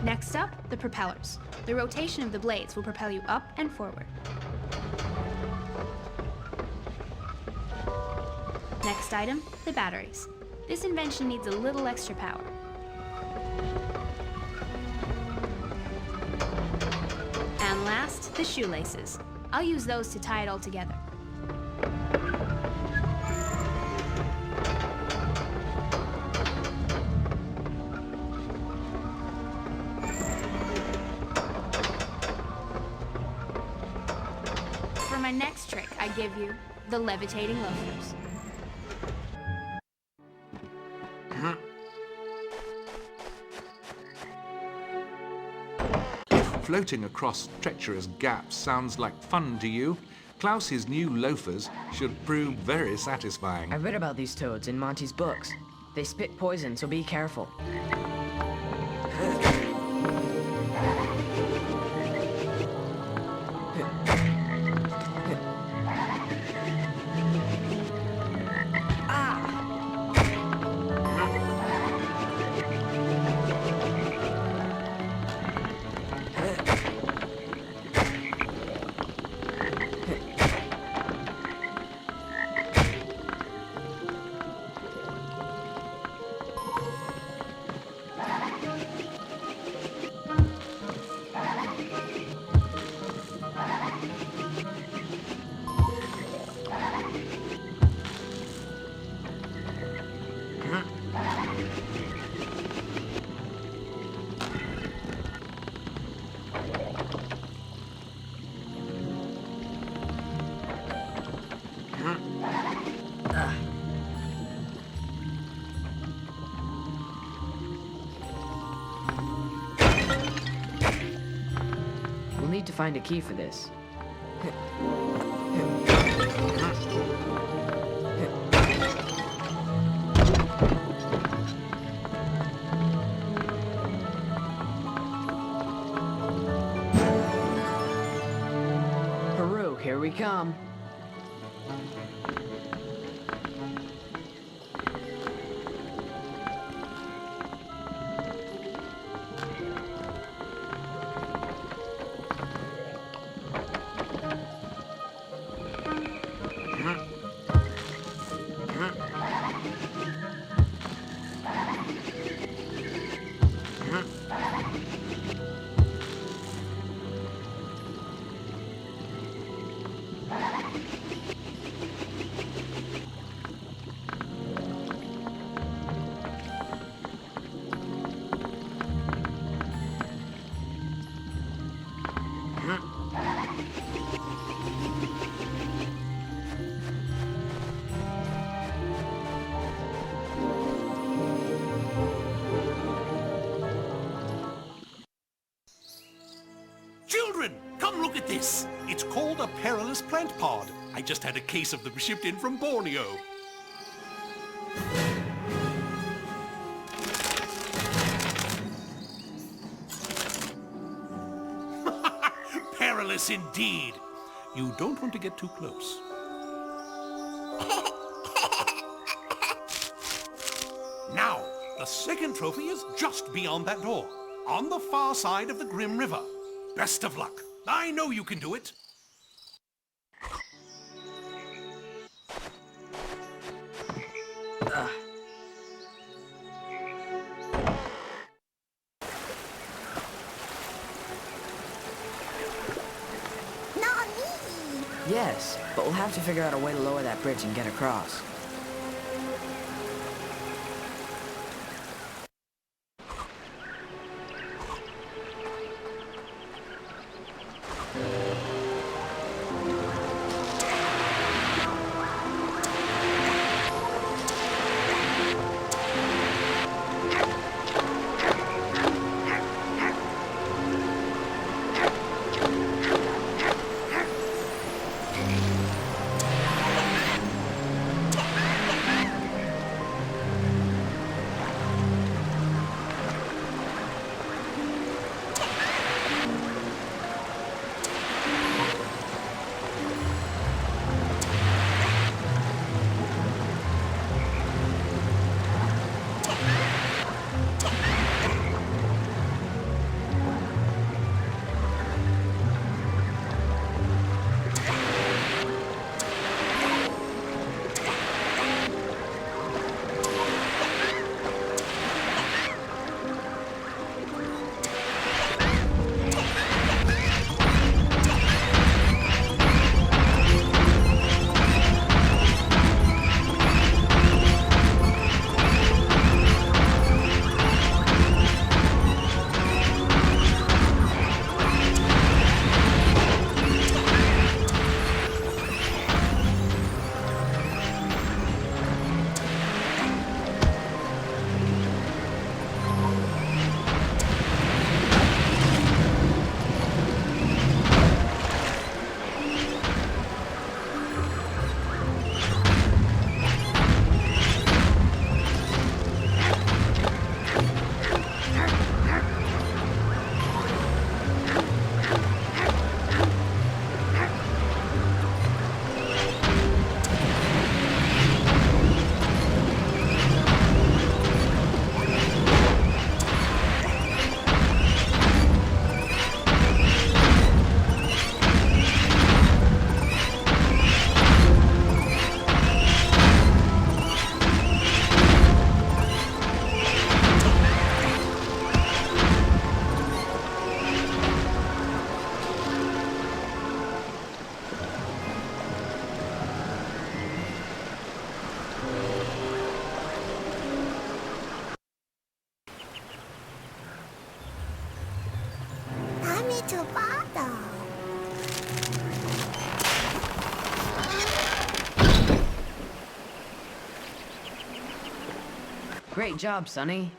Next up, the propellers. The rotation of the blades will propel you up and forward. Next item, the batteries. This invention needs a little extra power. And last, the shoelaces. I'll use those to tie it all together. For my next trick, I give you the levitating loafers. Floating across treacherous gaps sounds like fun to you. Klaus's new loafers should prove very satisfying. I read about these toads in Monty's books. They spit poison, so be careful. need to find a key for this. Peru, here we come. Children, come look at this. It's called a perilous plant pod. I just had a case of them shipped in from Borneo. Perilous indeed. You don't want to get too close. Now, the second trophy is just beyond that door, on the far side of the Grim River. Best of luck. I know you can do it. Not me! Yes, but we'll have to figure out a way to lower that bridge and get across. Great job, Sonny.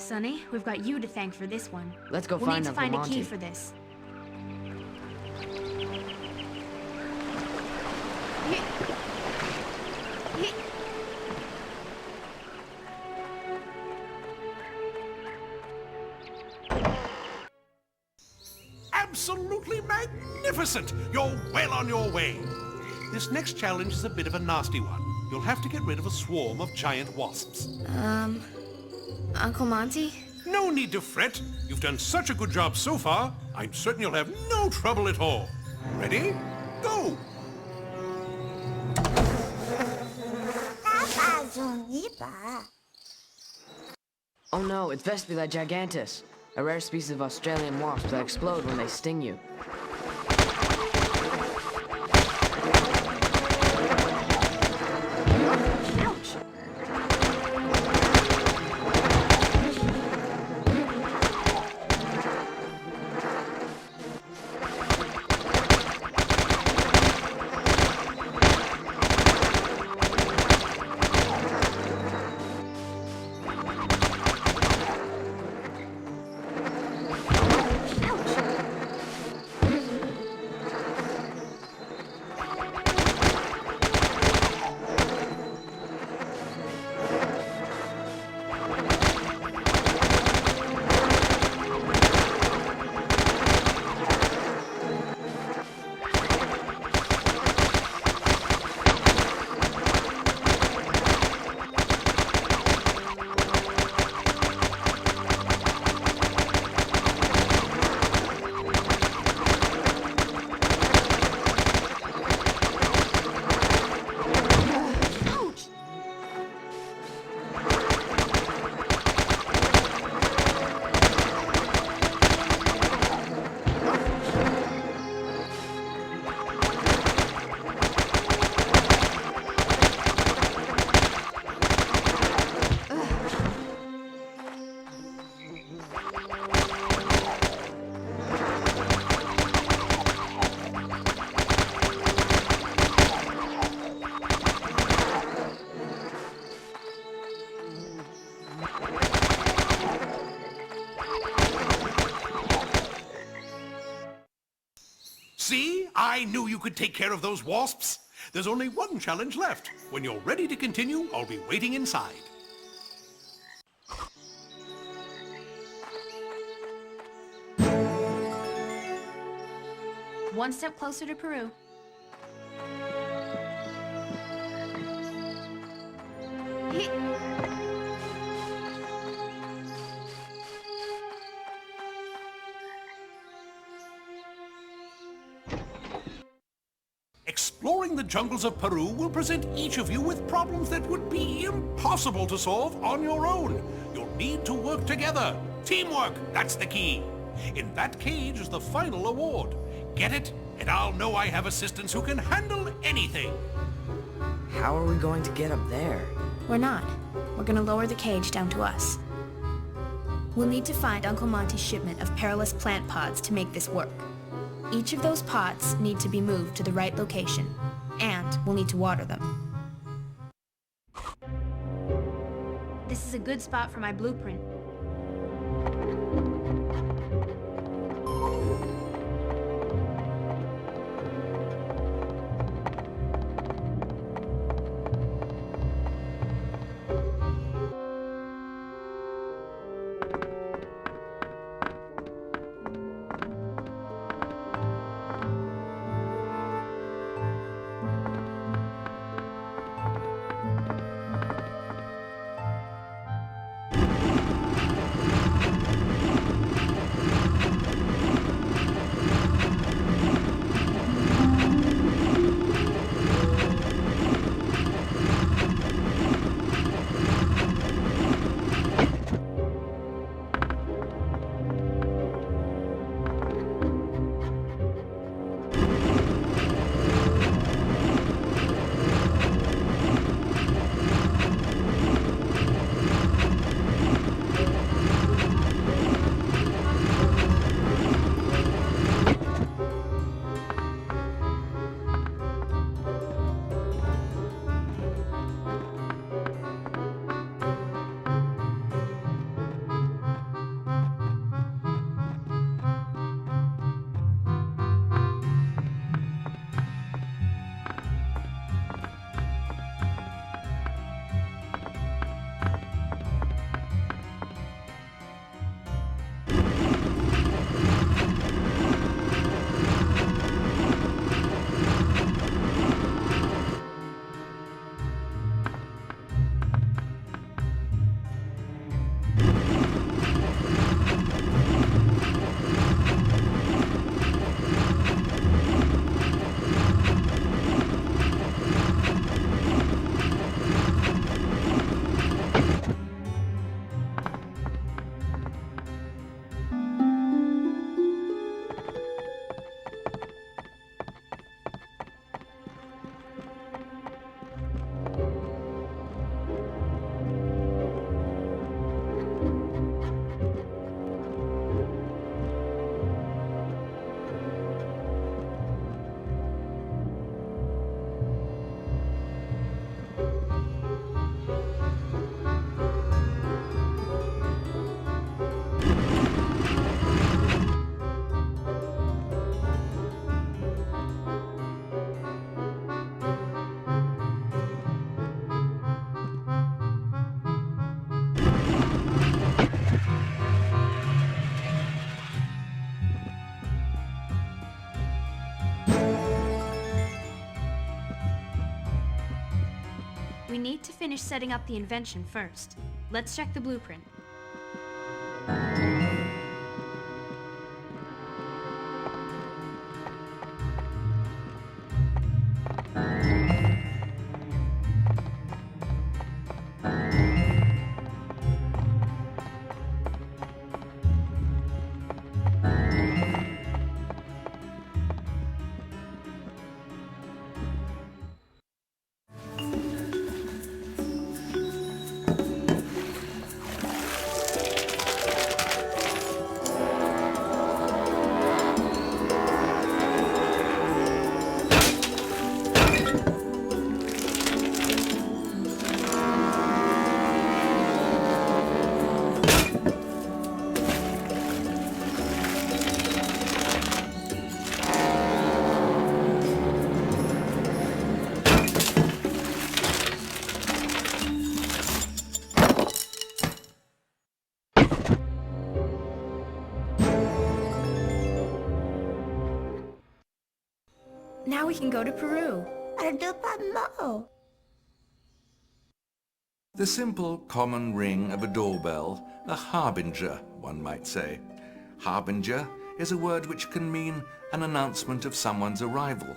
Sonny, we've got you to thank for this one. Let's go We'll find need to Uncle find a Monty. key for this. Absolutely magnificent! You're well on your way. This next challenge is a bit of a nasty one. You'll have to get rid of a swarm of giant wasps. Uncle Monty? No need to fret. You've done such a good job so far, I'm certain you'll have no trouble at all. Ready? Go! Oh no, it's Vespula gigantus, a rare species of Australian wasp that explode when they sting you. See? I knew you could take care of those wasps. There's only one challenge left. When you're ready to continue, I'll be waiting inside. One step closer to Peru. Exploring the jungles of Peru will present each of you with problems that would be impossible to solve on your own. You'll need to work together. Teamwork, that's the key. In that cage is the final award. Get it, and I'll know I have assistants who can handle anything. How are we going to get up there? We're not. We're gonna lower the cage down to us. We'll need to find Uncle Monty's shipment of perilous plant pods to make this work. Each of those pots need to be moved to the right location, and we'll need to water them. This is a good spot for my blueprint. need to finish setting up the invention first. Let's check the blueprint. Now we can go to Peru. The simple, common ring of a doorbell, a harbinger, one might say. Harbinger is a word which can mean an announcement of someone's arrival,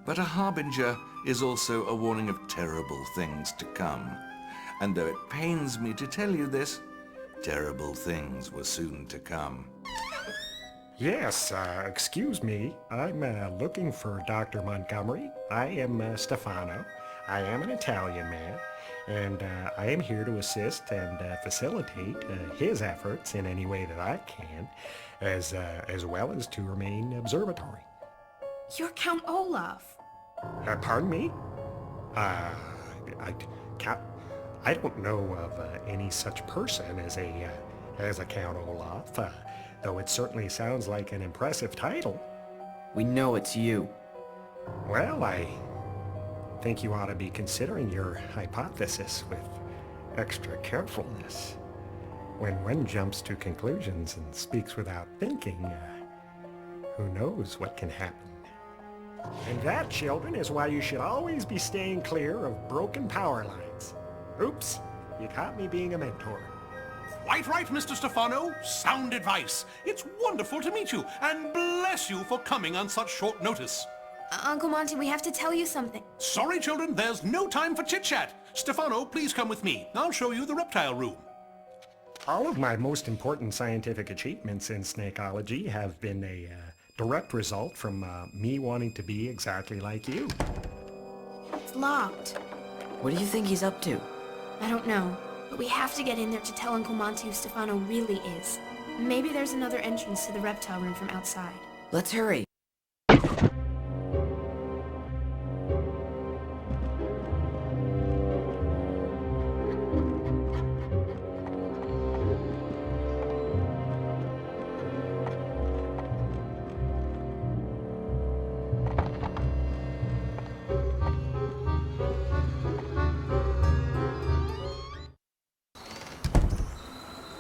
but a harbinger is also a warning of terrible things to come. And though it pains me to tell you this, terrible things were soon to come. Yes, excuse me. I'm looking for Dr. Montgomery. I am Stefano. I am an Italian man, and I am here to assist and facilitate his efforts in any way that I can, as well as to remain observatory. You're Count Olaf. Pardon me? I don't know of any such person as a Count Olaf. Though it certainly sounds like an impressive title. We know it's you. Well, I think you ought to be considering your hypothesis with extra carefulness. When one jumps to conclusions and speaks without thinking, who knows what can happen. And that, children, is why you should always be staying clear of broken power lines. Oops, you caught me being a mentor. Quite right, Mr. Stefano. Sound advice. It's wonderful to meet you, and bless you for coming on such short notice. Uncle Monty, we have to tell you something. Sorry, children, there's no time for chit-chat. Stefano, please come with me. I'll show you the reptile room. All of my most important scientific achievements in snakeology have been a direct result from me wanting to be exactly like you. It's locked. What do you think he's up to? I don't know, but we have to get in there to tell Uncle Monty who Stefano really is. Maybe there's another entrance to the reptile room from outside. Let's hurry.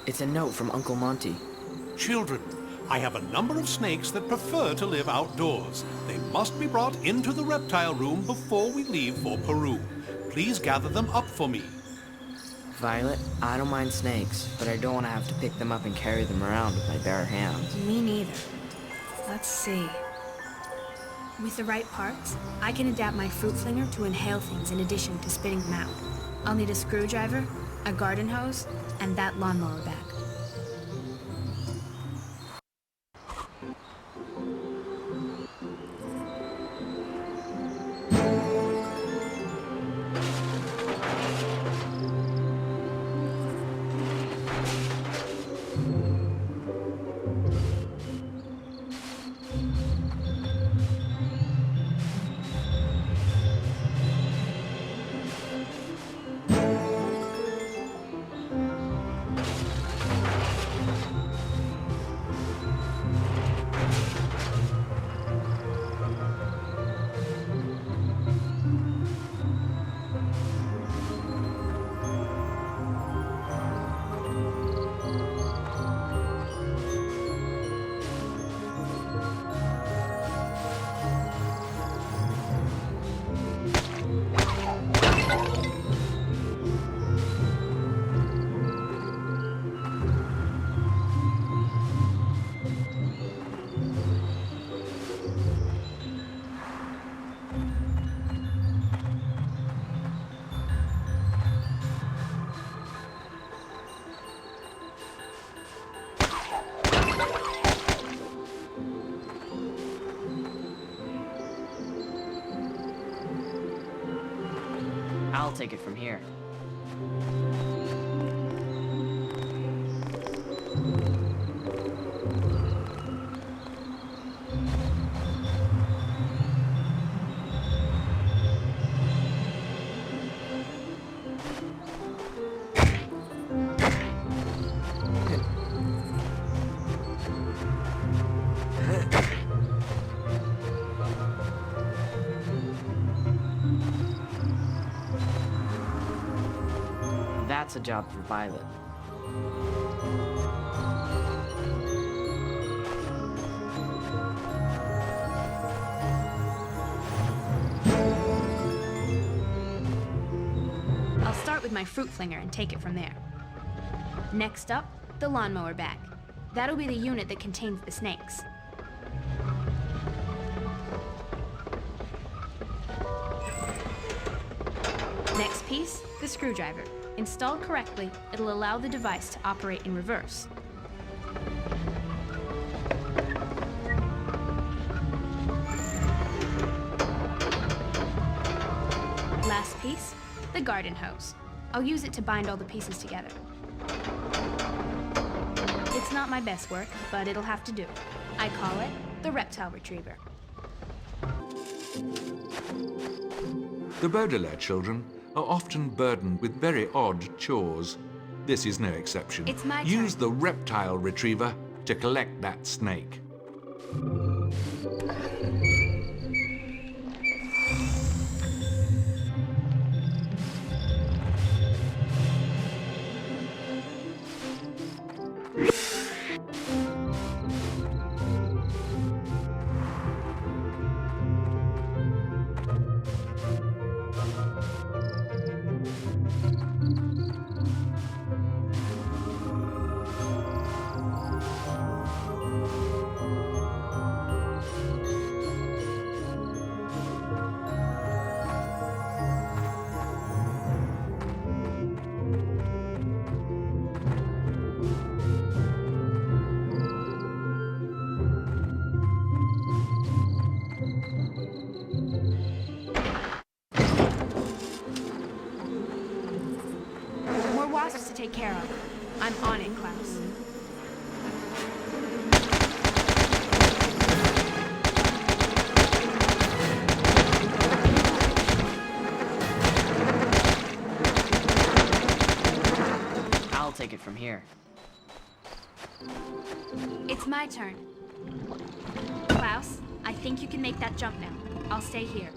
It's a note from Uncle Monty. Children, I have a number of snakes that prefer to live outdoors. They must be brought into the reptile room before we leave for Peru. Please gather them up for me. Violet, I don't mind snakes, but I don't want to have to pick them up and carry them around with my bare hands. Me neither. Let's see. With the right parts, I can adapt my fruit flinger to inhale things in addition to spitting them out. I'll need a screwdriver, a garden hose, and that lawnmower bag. take it from here. That's a job for Violet. I'll start with my fruit flinger and take it from there. Next up, the lawnmower bag. That'll be the unit that contains the snakes. Next piece, the screwdriver. Installed correctly, it'll allow the device to operate in reverse. Last piece, the garden hose. I'll use it to bind all the pieces together. It's not my best work, but it'll have to do. I call it the reptile retriever. The Baudelaire children are often burdened with very odd chores. This is no exception. It's my Use turn. the reptile retriever to collect that snake. To take care of. I'm on it, Klaus. I'll take it from here. It's my turn. Klaus, I think you can make that jump now. I'll stay here.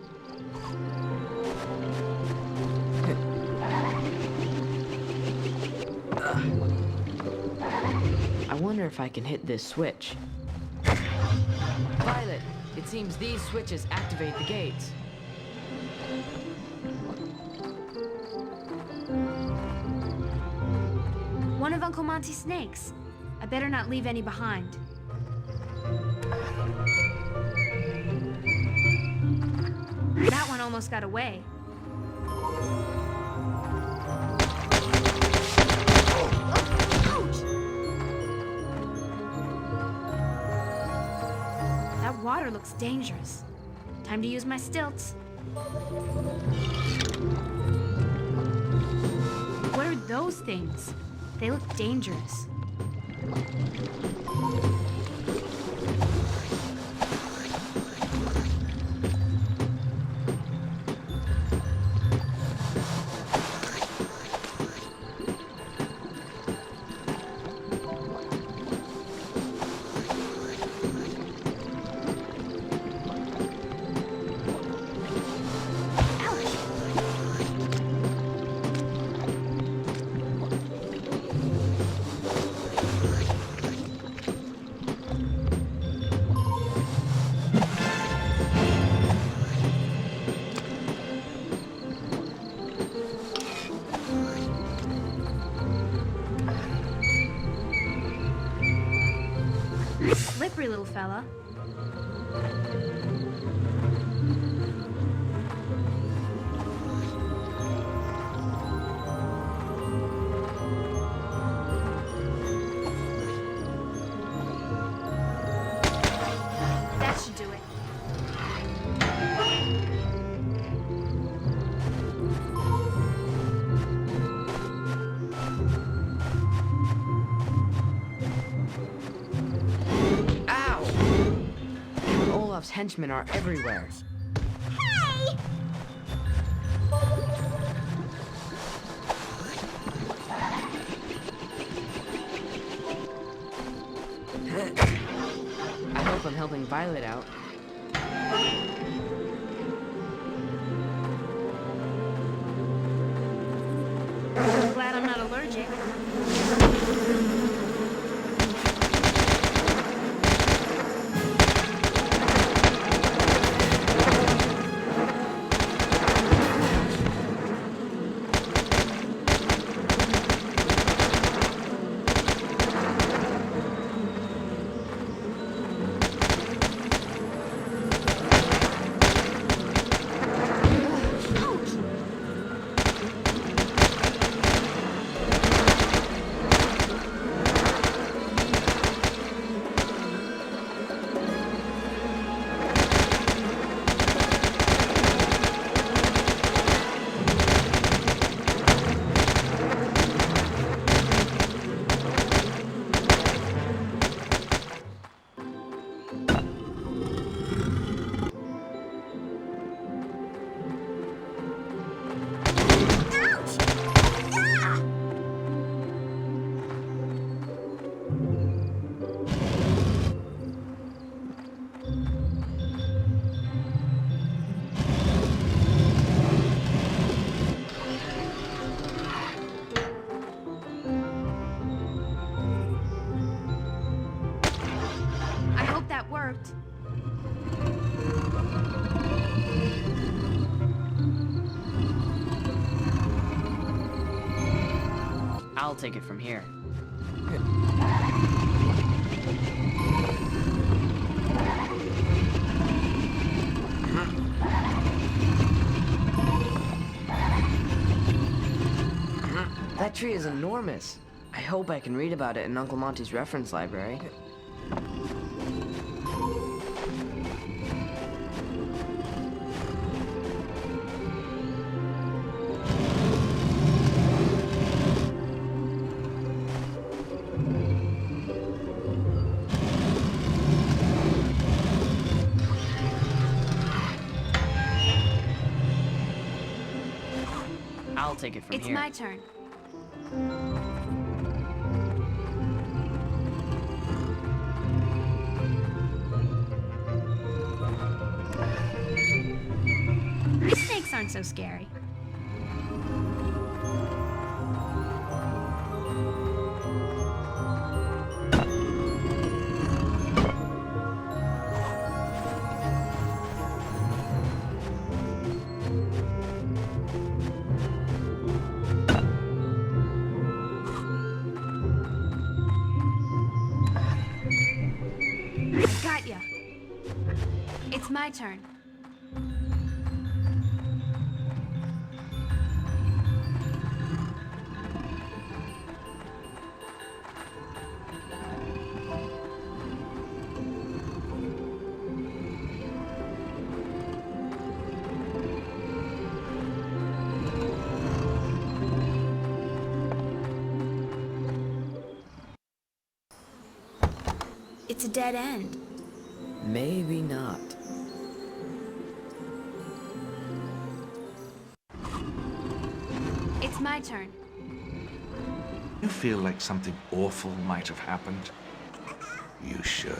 I wonder if I can hit this switch. Violet, it seems these switches activate the gates. One of Uncle Monty's snakes. I better not leave any behind. That one almost got away. That water looks dangerous. Time to use my stilts. What are those things? They look dangerous. Slippery little fella. That should do it. Olaf's henchmen are everywhere. Hey! I hope I'm helping Violet out. I'm glad I'm not allergic. I'll take it from here. That tree is enormous. I hope I can read about it in Uncle Monty's reference library. I'll take it from It's here. my turn. Snakes aren't so scary. Got ya. It's my turn. It's a dead end. Maybe not. It's my turn. You feel like something awful might have happened? You should.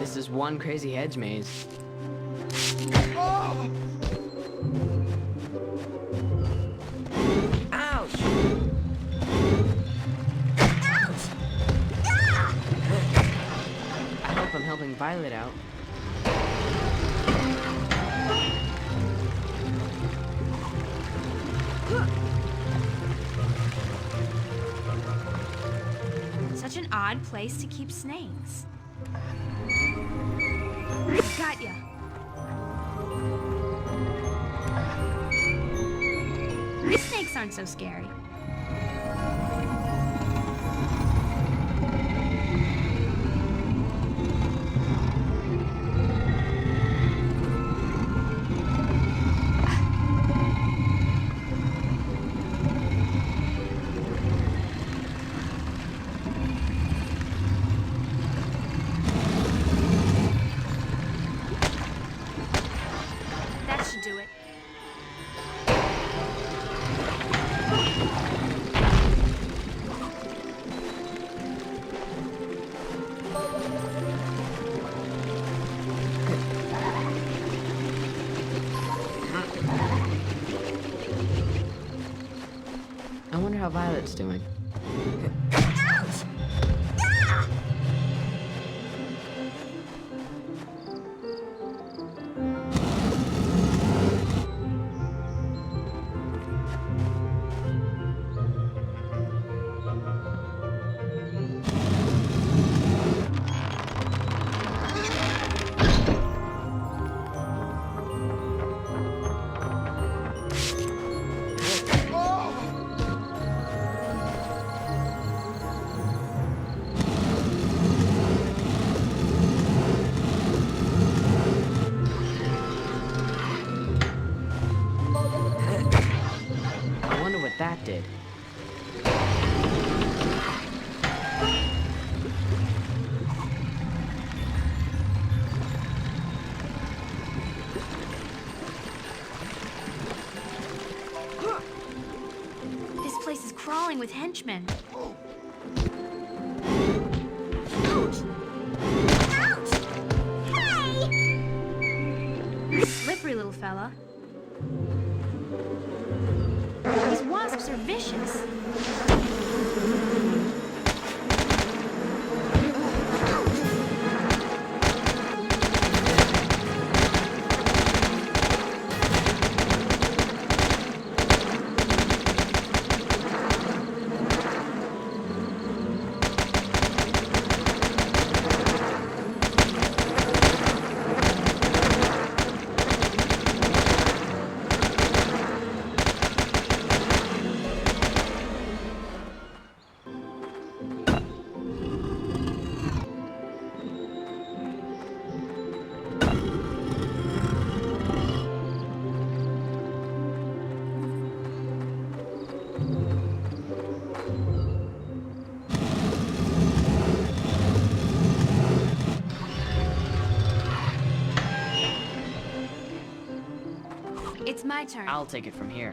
This is one crazy hedge maze. Oh! Ouch! Ouch! Ah! I hope I'm helping Violet out. Such an odd place to keep snakes. Got ya. These snakes aren't so scary. That should do it. I wonder how Violet's doing. Ouch! Ah! I wonder what that did. This place is crawling with henchmen. Ouch! Ouch! Hey! Slippery little fella. These wasps are vicious. It's my turn. I'll take it from here.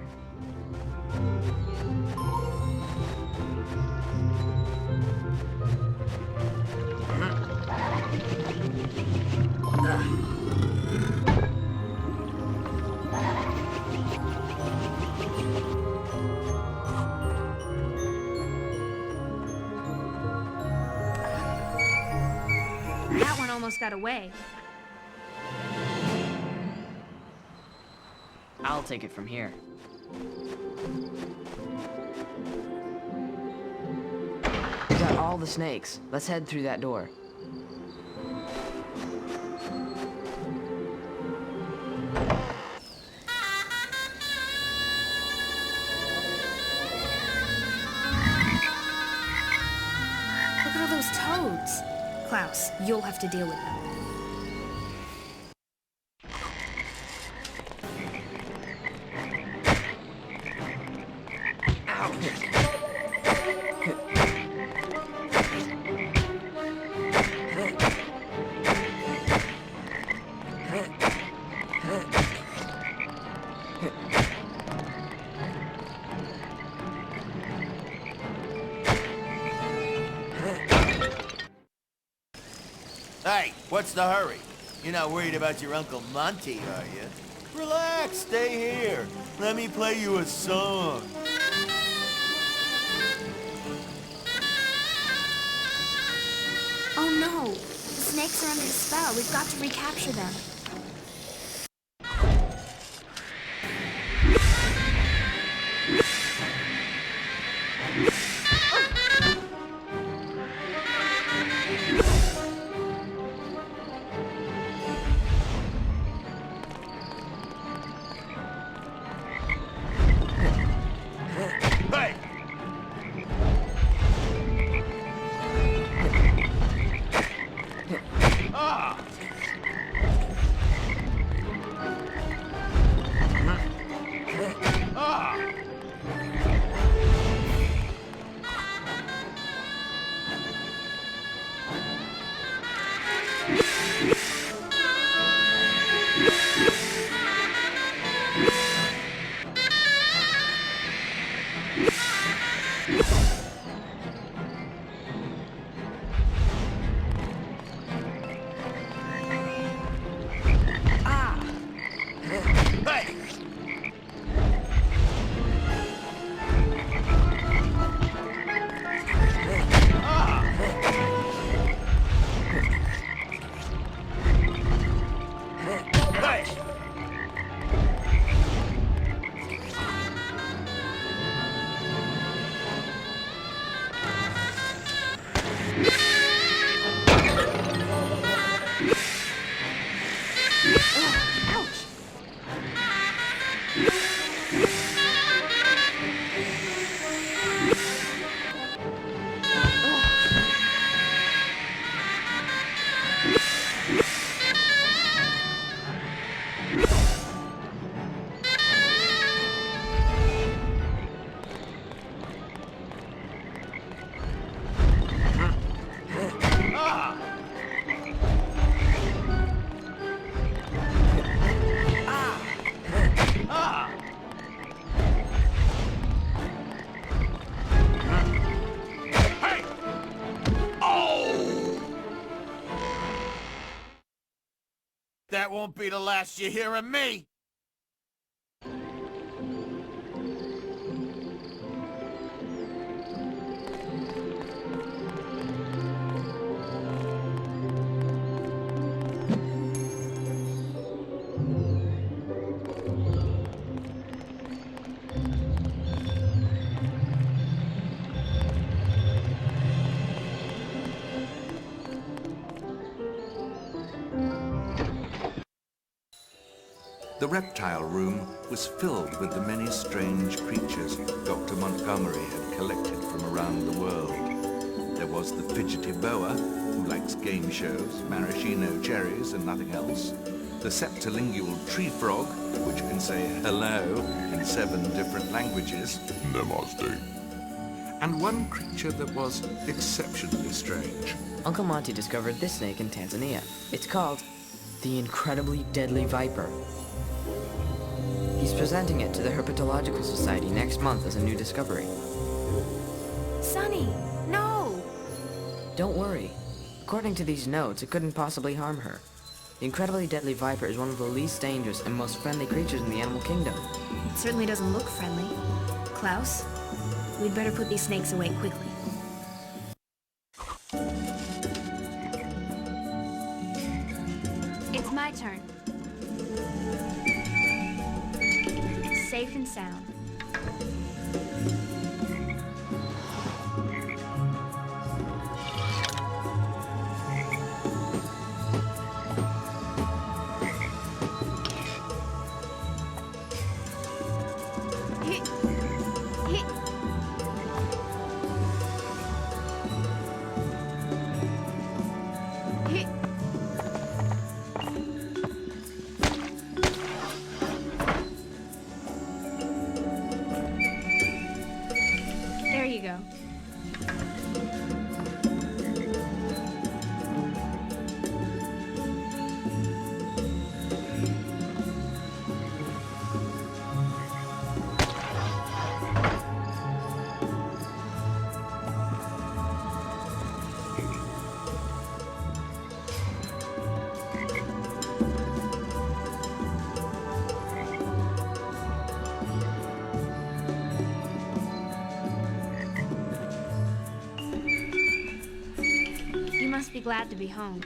That one almost got away. I'll take it from here. We got all the snakes. Let's head through that door. Look at all those toads. Klaus, you'll have to deal with them. Hey, what's the hurry? You're not worried about your Uncle Monty, are you? Relax, stay here. Let me play you a song. Oh no! The snakes are under the spell. We've got to recapture them. Hey! Ah! Ah! Hey! Hey! Ouch! Ah! Ah! Hey! Oh! That won't be the last you hear of me! The reptile room was filled with the many strange creatures Dr. Montgomery had collected from around the world. There was the fidgety boa, who likes game shows, maraschino cherries, and nothing else. The septilingual tree frog, which can say hello in 7 different languages. Namaste. And one creature that was exceptionally strange. Uncle Monty discovered this snake in Tanzania. It's called the incredibly deadly viper. He's presenting it to the Herpetological Society next month as a new discovery. Sonny, no! Don't worry. According to these notes, it couldn't possibly harm her. The incredibly deadly viper is one of the least dangerous and most friendly creatures in the animal kingdom. It certainly doesn't look friendly. Klaus, we'd better put these snakes away quickly. It's my turn. Safe and sound. glad to be home.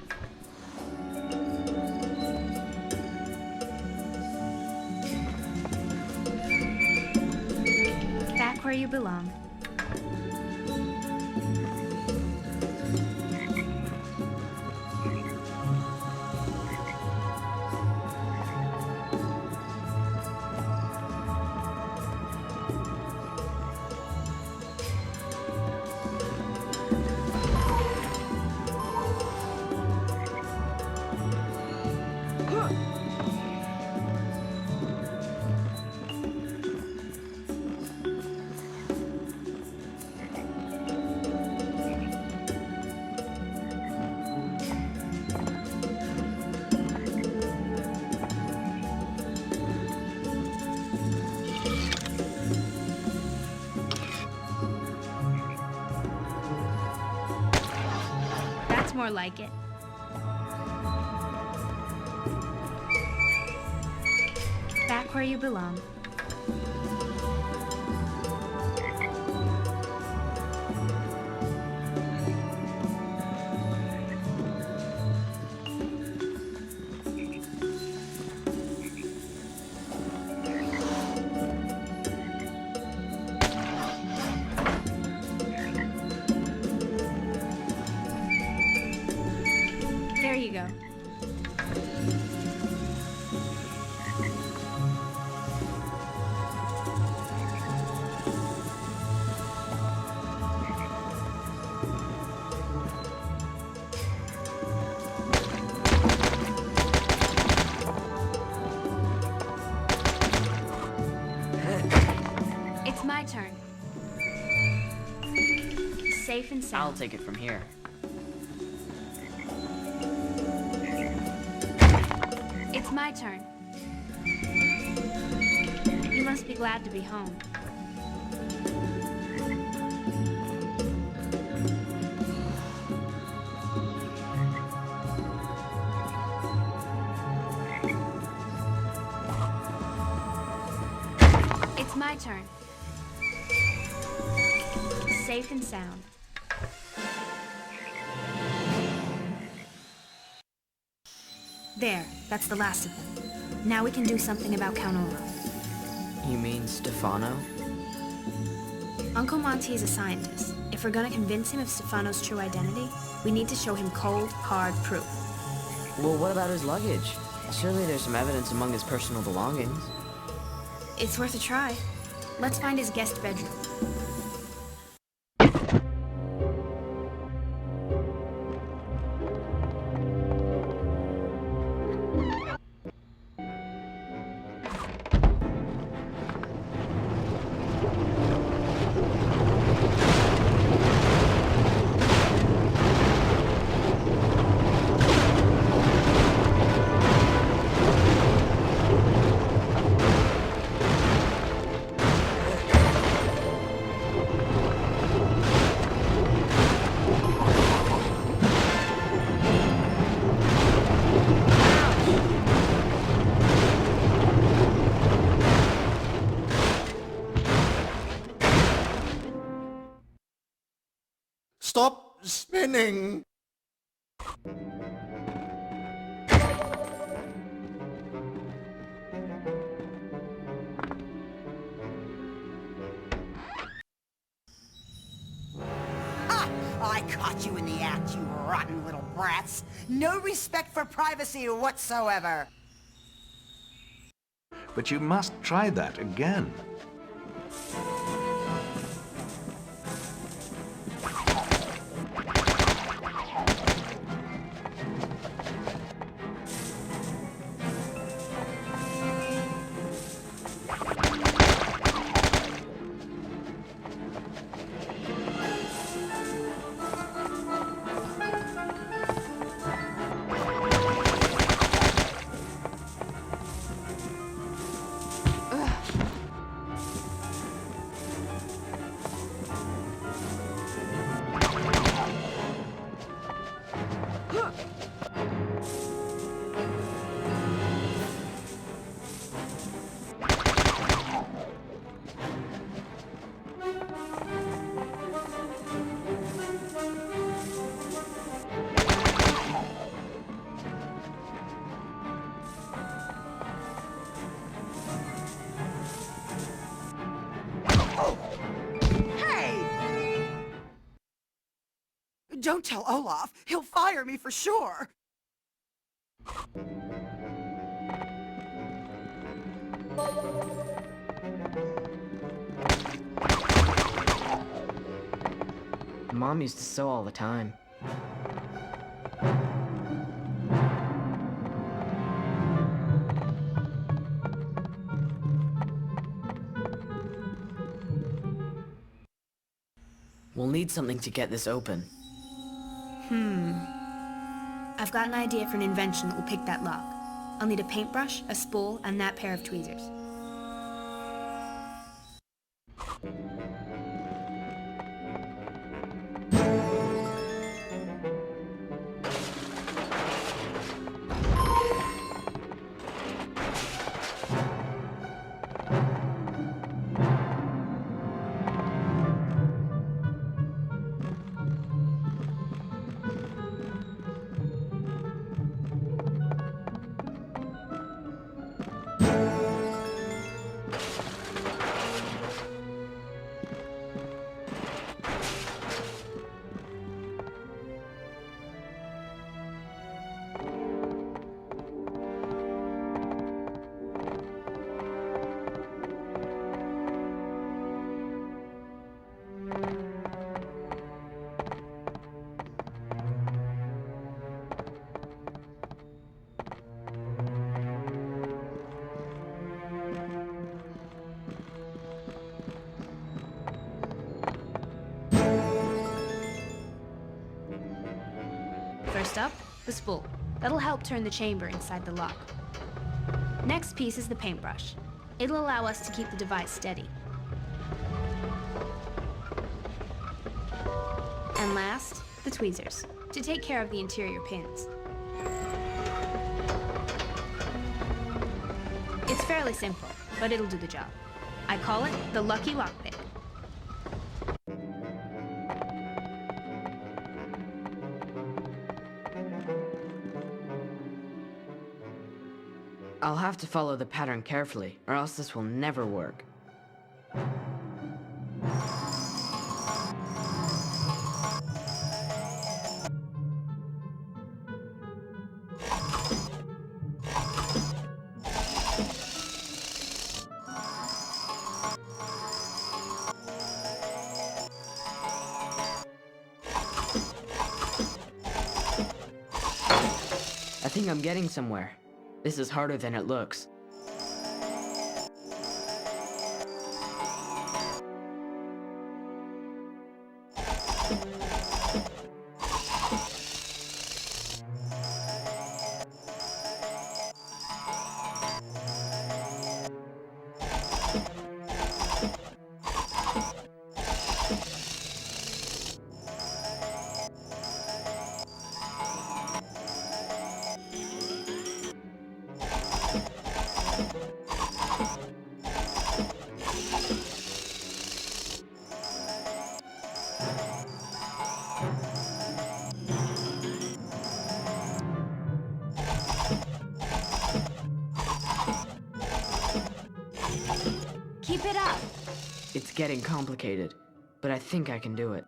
Back where you belong. More like it. Back where you belong. There you go. It's my turn. Safe and sound. I'll take it from here. It's my turn. You must be glad to be home. It's my turn. Safe and sound. There, that's the last of them. Now we can do something about Count Olaf. You mean Stefano? Uncle Monty is a scientist. If we're gonna convince him of Stefano's true identity, we need to show him cold, hard proof. Well, what about his luggage? Surely there's some evidence among his personal belongings. It's worth a try. Let's find his guest bedroom. Stop spinning! I caught you in the act, you rotten little brats. No respect for privacy whatsoever. But you must try that again. Don't tell Olaf. He'll fire me for sure. Mom used to sew all the time. We'll need something to get this open. I've got an idea for an invention that will pick that lock. I'll need a paintbrush, a spool, and that pair of tweezers. First up, the spool. That'll help turn the chamber inside the lock. Next piece is the paintbrush. It'll allow us to keep the device steady. And last, the tweezers, to take care of the interior pins. It's fairly simple, but it'll do the job. I call it the lucky lockpick. I'll have to follow the pattern carefully, or else this will never work. I think I'm getting somewhere. This is harder than it looks. Keep it up! It's getting complicated, but I think I can do it.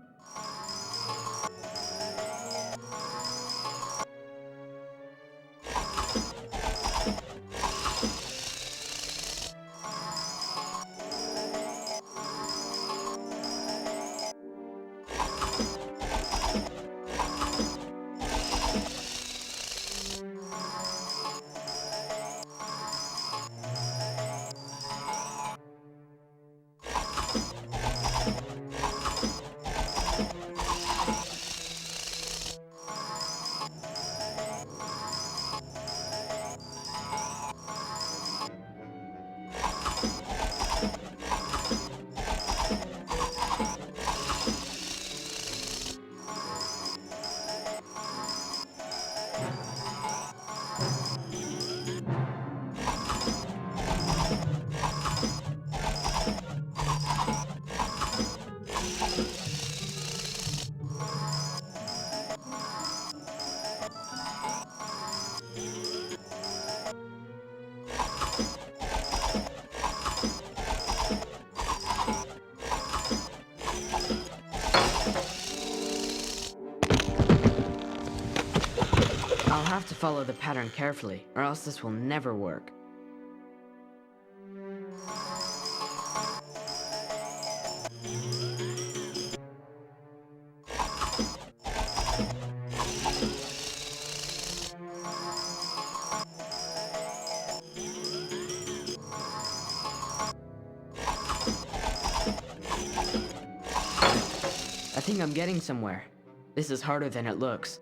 I'll have to follow the pattern carefully, or else this will never work. I think I'm getting somewhere. This is harder than it looks.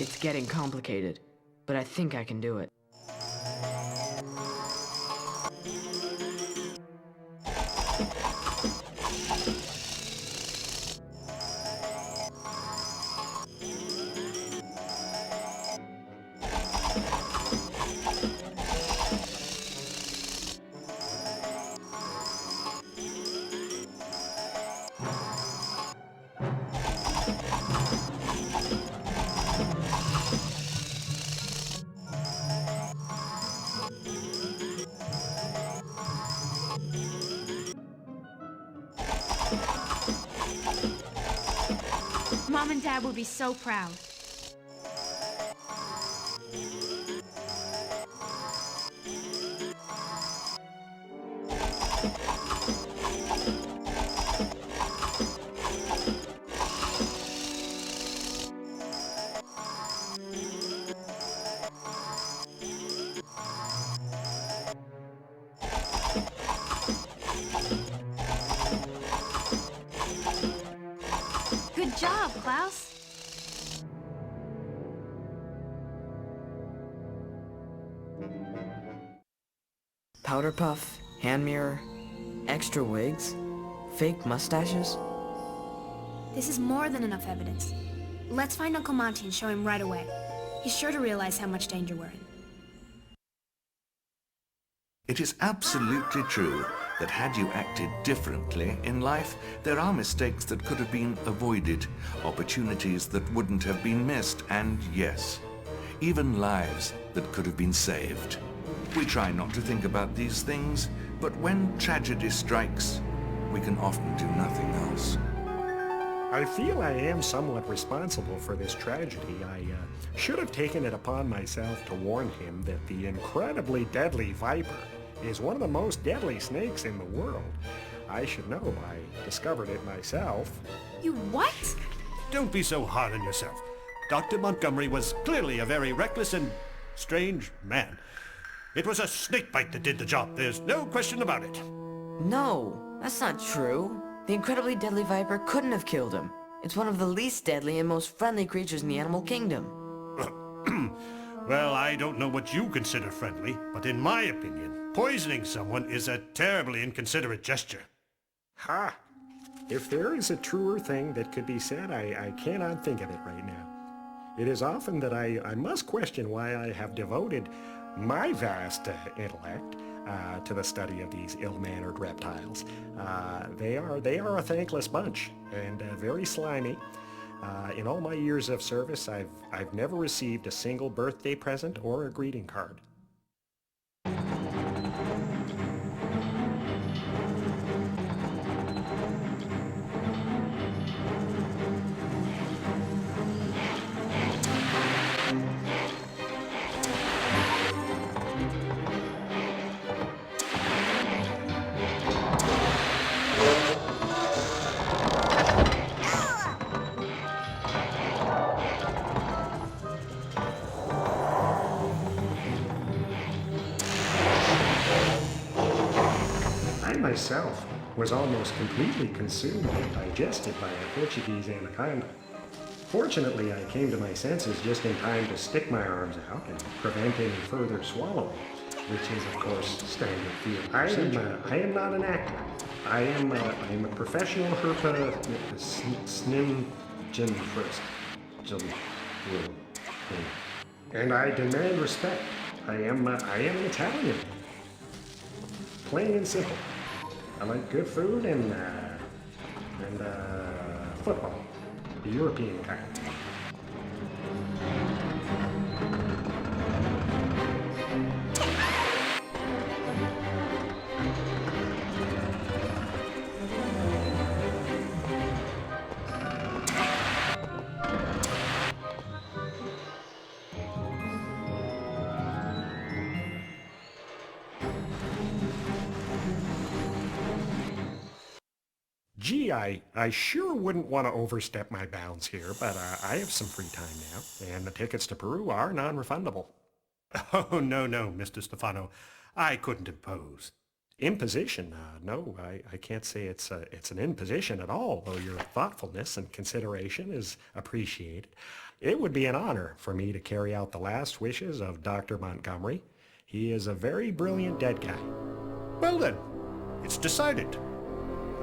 It's getting complicated, but I think I can do it. Mom and Dad would be so proud. Good job, Klaus. Powder puff, hand mirror, extra wigs, fake mustaches. This is more than enough evidence. Let's find Uncle Monty and show him right away. He's sure to realize how much danger we're in. It is absolutely true that had you acted differently in life, there are mistakes that could have been avoided, opportunities that wouldn't have been missed, and yes, even lives that could have been saved. We try not to think about these things, but when tragedy strikes, we can often do nothing else. I feel I am somewhat responsible for this tragedy. I should have taken it upon myself to warn him that the incredibly deadly viper is one of the most deadly snakes in the world. I should know. I discovered it myself. You what? Don't be so hard on yourself. Dr. Montgomery was clearly a very reckless and strange man. It was a snake bite that did the job. There's no question about it. No, that's not true. The incredibly deadly viper couldn't have killed him. It's one of the least deadly and most friendly creatures in the animal kingdom. Well, I don't know what you consider friendly, but in my opinion, poisoning someone is a terribly inconsiderate gesture. Ha! If there is a truer thing that could be said, I cannot think of it right now. It is often that I must question why I have devoted my vast intellect to the study of these ill-mannered reptiles. They are a thankless bunch and very slimy. In all my years of service, I've never received a single birthday present or a greeting card. Myself was almost completely consumed and digested by a Portuguese anaconda. Fortunately, I came to my senses just in time to stick my arms out and prevent any further swallowing, which is, of course, standard field procedure. I am not an actor. I am a professional snimgenfrist. And I demand respect. I am an Italian. Plain and simple. I like good food and football. The European kind. Gee, I sure wouldn't want to overstep my bounds here, but I have some free time now, and the tickets to Peru are non-refundable. Oh, no, Mr. Stefano. I couldn't impose. Imposition? No, I can't say it's an imposition at all, though your thoughtfulness and consideration is appreciated. It would be an honor for me to carry out the last wishes of Dr. Montgomery. He is a very brilliant dead guy. Well then, it's decided.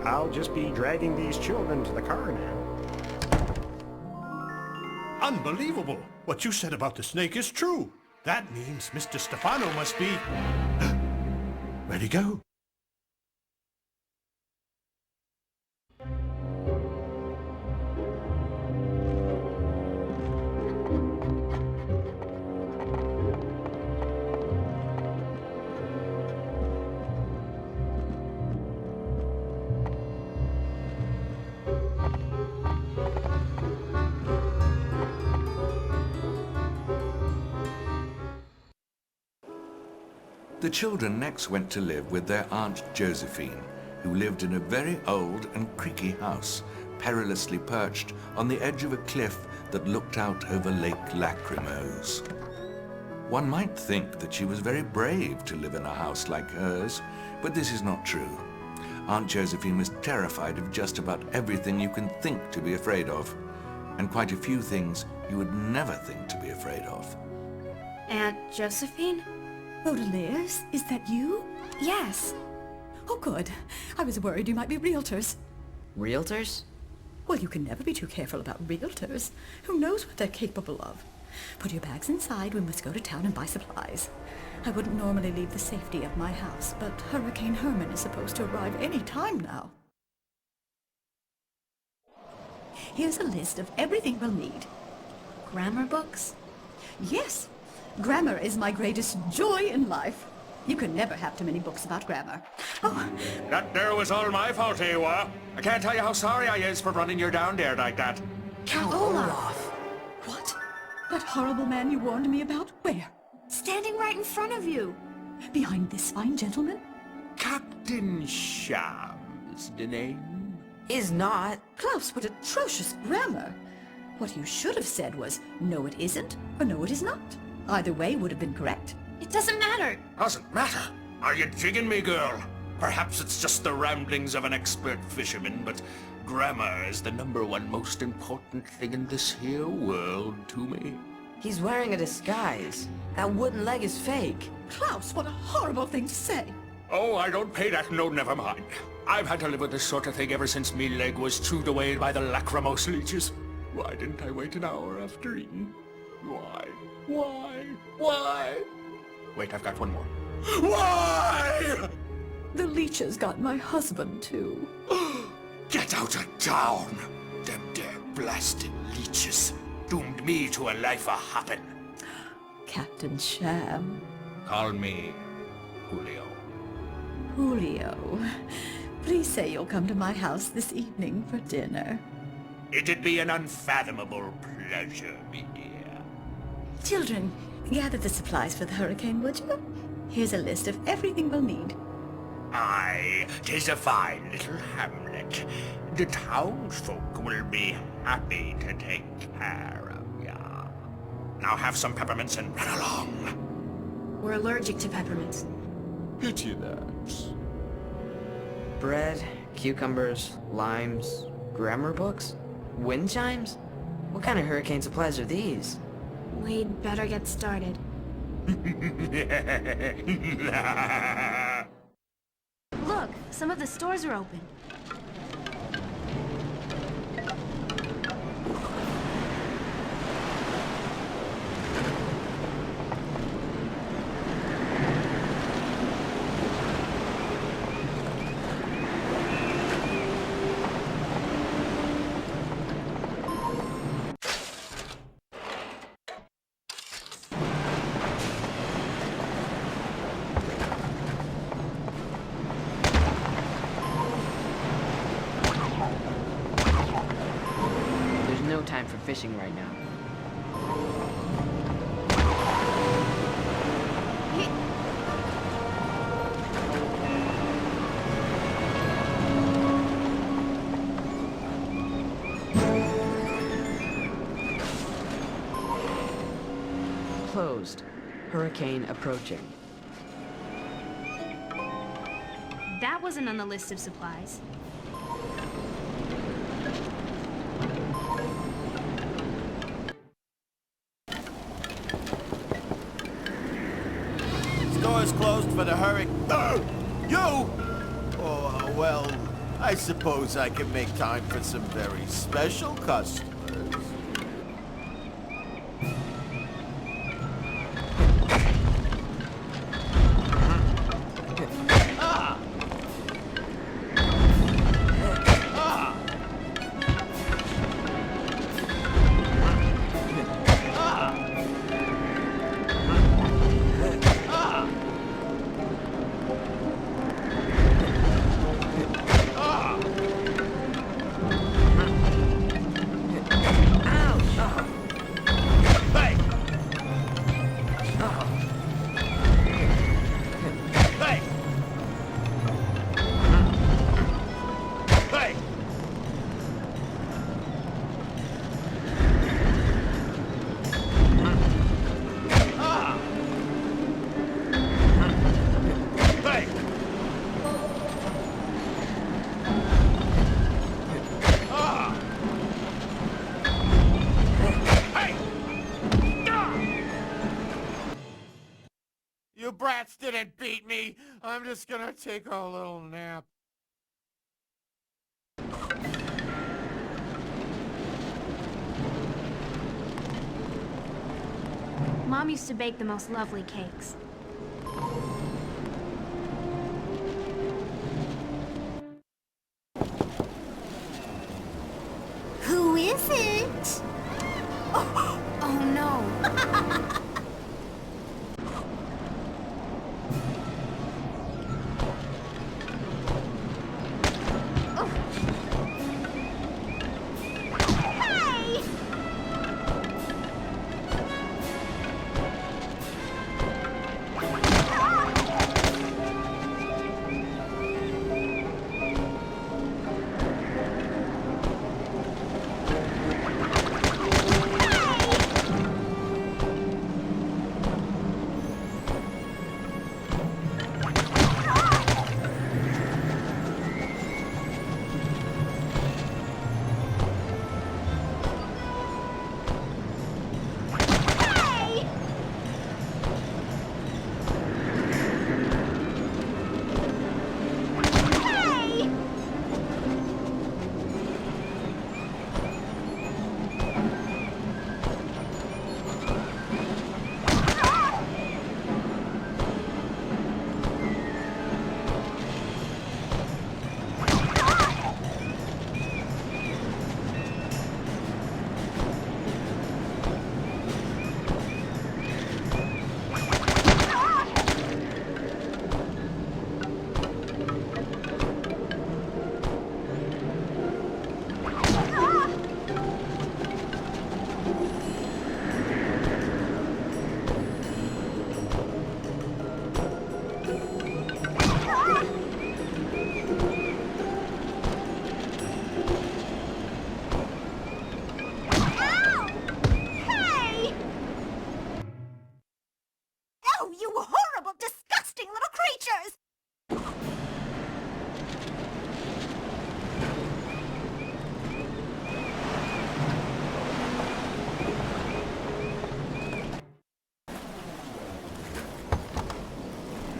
I'll just be dragging these children to the car now. Unbelievable! What you said about the snake is true. That means Mr. Stefano must be... ready to go. The children next went to live with their Aunt Josephine, who lived in a very old and creaky house, perilously perched on the edge of a cliff that looked out over Lake Lachrymose. One might think that she was very brave to live in a house like hers, but this is not true. Aunt Josephine was terrified of just about everything you can think to be afraid of, and quite a few things you would never think to be afraid of. Aunt Josephine? Baudelaires, is that you? Yes. Oh, good. I was worried you might be realtors. Realtors? Well, you can never be too careful about realtors. Who knows what they're capable of? Put your bags inside. We must go to town and buy supplies. I wouldn't normally leave the safety of my house, but Hurricane Herman is supposed to arrive any time now. Here's a list of everything we'll need. Grammar books? Yes. Grammar is my greatest joy in life. You can never have too many books about grammar. Oh. That there was all my fault, Ewa. I can't tell you how sorry I is for running you down there like that. Count Olaf! What? That horrible man you warned me about? Where? Standing right in front of you. Behind this fine gentleman? Captain Shams, the name? Is not. Klaus, what atrocious grammar! What you should have said was, no it isn't, or no it is not. Either way would have been correct. It doesn't matter. Doesn't matter? Are you jigging me, girl? Perhaps it's just the ramblings of an expert fisherman, but grammar is the #1 most important thing in this here world to me. He's wearing a disguise. That wooden leg is fake. Klaus, what a horrible thing to say. Oh, I don't pay that. No, never mind. I've had to live with this sort of thing ever since me leg was chewed away by the Lachrymose leeches. Why didn't I wait an hour after eating? Why? Wait, I've got one more. Why? The Leeches got my husband, too. Get out of town! Them there blasted Leeches doomed me to a life of hopping. Captain Sham. Call me Julio. Julio, please say you'll come to my house this evening for dinner. It'd be an unfathomable pleasure, me dear. Children, gather the supplies for the hurricane, would you? Here's a list of everything we'll need. Aye, 'tis a fine little hamlet. The townsfolk will be happy to take care of ya. Now have some peppermints and run along. We're allergic to peppermints. Pity that. Bread, cucumbers, limes, grammar books, wind chimes? What kind of hurricane supplies are these? We'd better get started. Look, some of the stores are open. No time for fishing right now. Closed. Hurricane approaching. That wasn't on the list of supplies. Stores closed for the hurricane. You! Oh, well, I suppose I can make time for some very special customers. You brats didn't beat me. I'm just gonna take a little nap. Mom used to bake the most lovely cakes. Who is it? Oh no.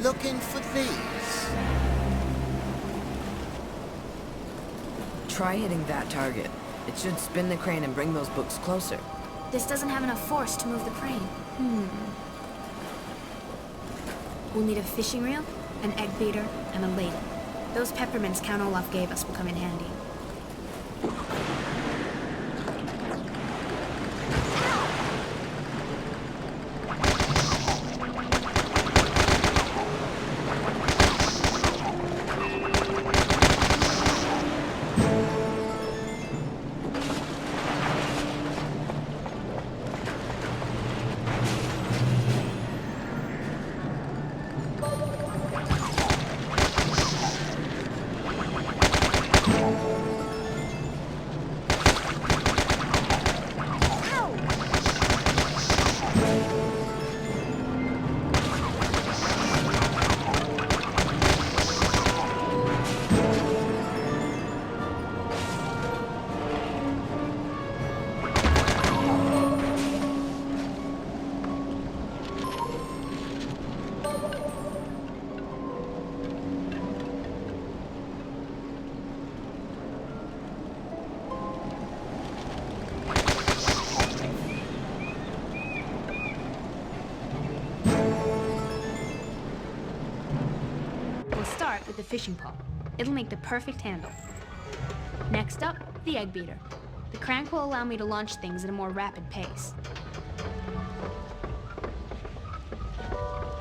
Looking for these? Try hitting that target. It should spin the crane and bring those books closer. This doesn't have enough force to move the crane. We'll need a fishing reel, an egg beater, and a ladle. Those peppermints Count Olaf gave us will come in handy. With the fishing pole. It'll make the perfect handle. Next up, the egg beater. The crank will allow me to launch things at a more rapid pace.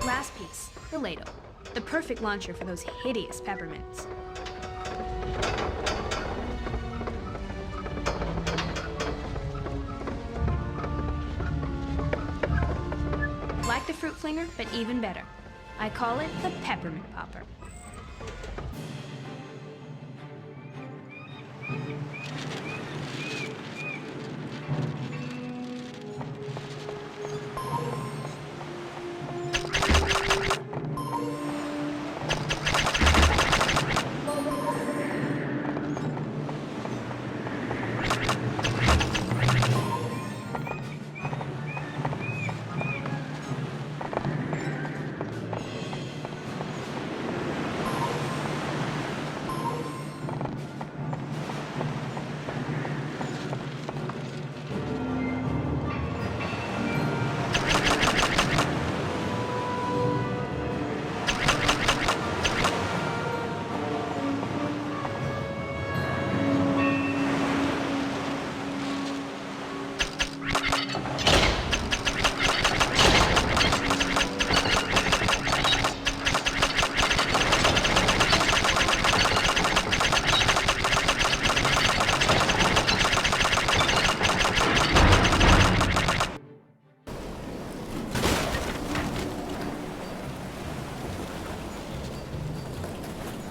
Last piece, the ladle. The perfect launcher for those hideous peppermints. Like the fruit flinger, but even better. I call it the peppermint popper.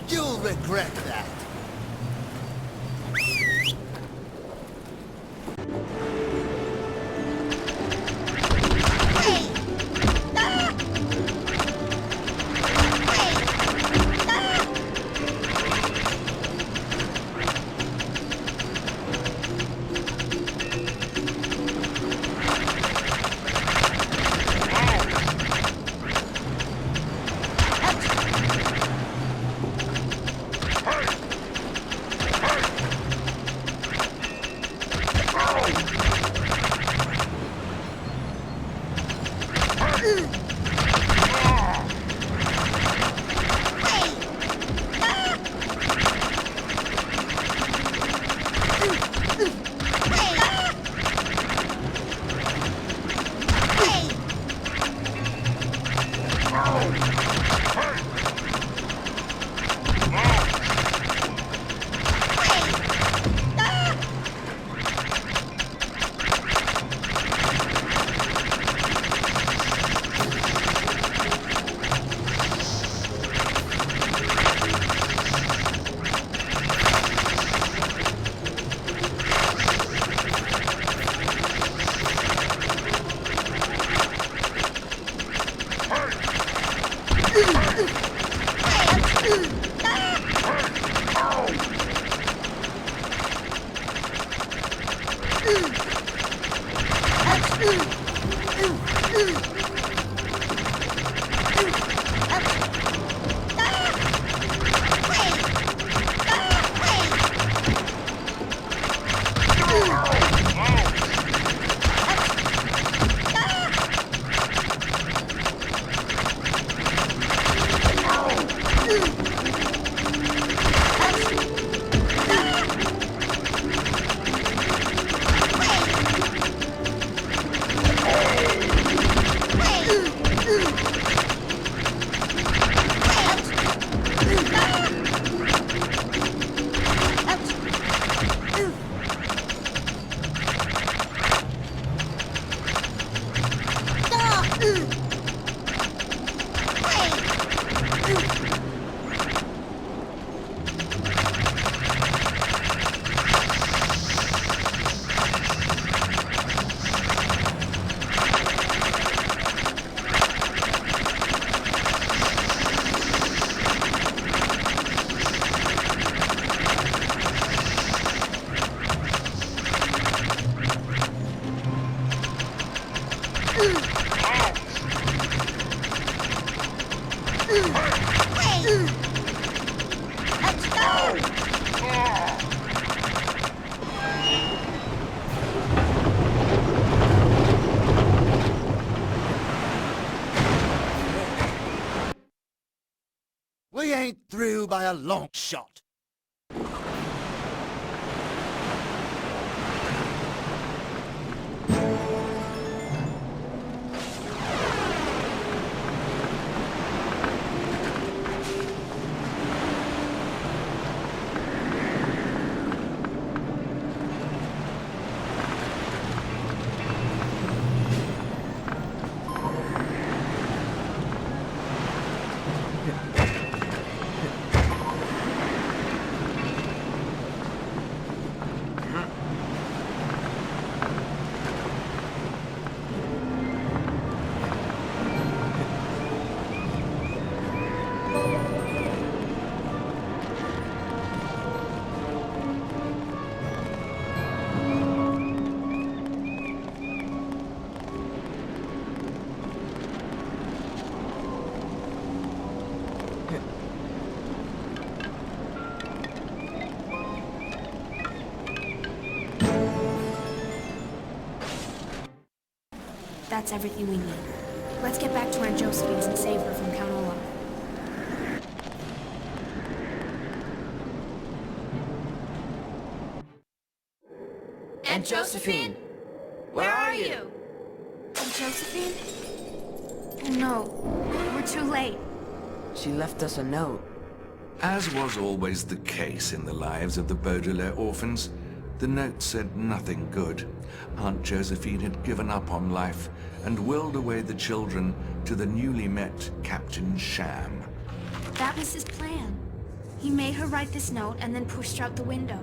You'll regret that. We ain't through by a long shot. That's everything we need. Let's get back to Aunt Josephine's and save her from Count Olaf. Aunt Josephine! Where are you? Aunt Josephine? Oh no, we're too late. She left us a note. As was always the case in the lives of the Baudelaire orphans, the note said nothing good. Aunt Josephine had given up on life and willed away the children to the newly met Captain Sham. That was his plan. He made her write this note and then pushed her out the window.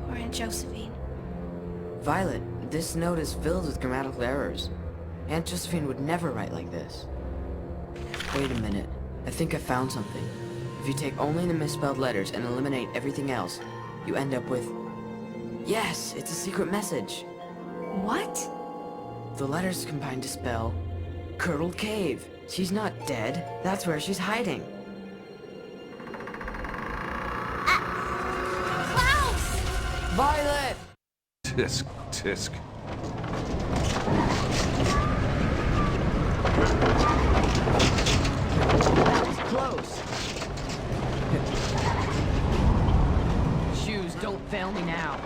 Poor Aunt Josephine. Violet, this note is filled with grammatical errors. Aunt Josephine would never write like this. Wait a minute. I think I found something. If you take only the misspelled letters and eliminate everything else, you end up with... Yes, it's a secret message. What? The letters combine to spell Curdled Cave. She's not dead. That's where she's hiding. Klaus! Violet! Tisk, tisk. That was close. Shoes, don't fail me now.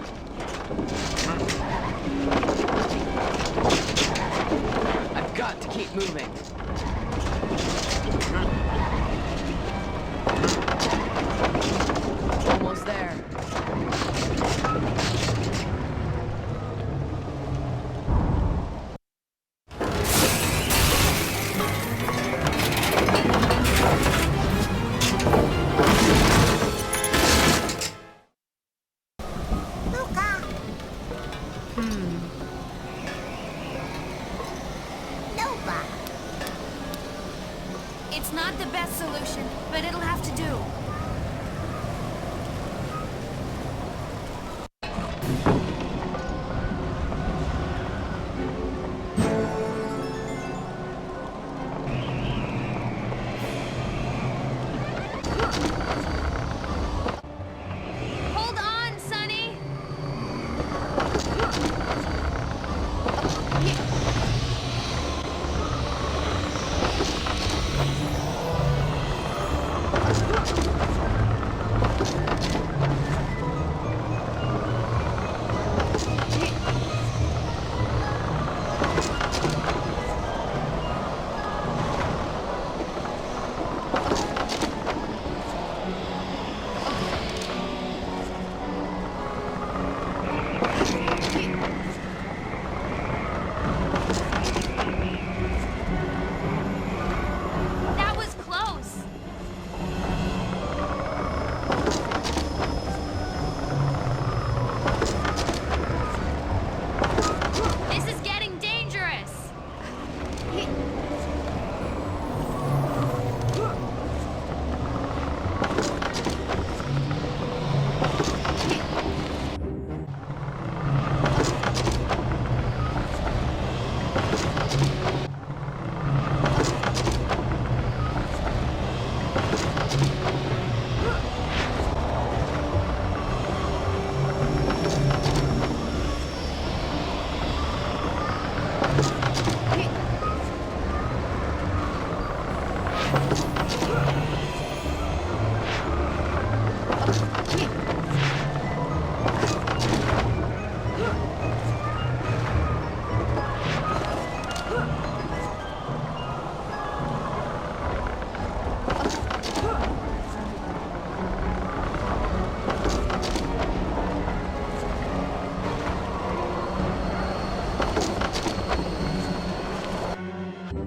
I've got to keep moving. Almost there. It's not the best solution, but it'll have to do. Hold on, Sonny!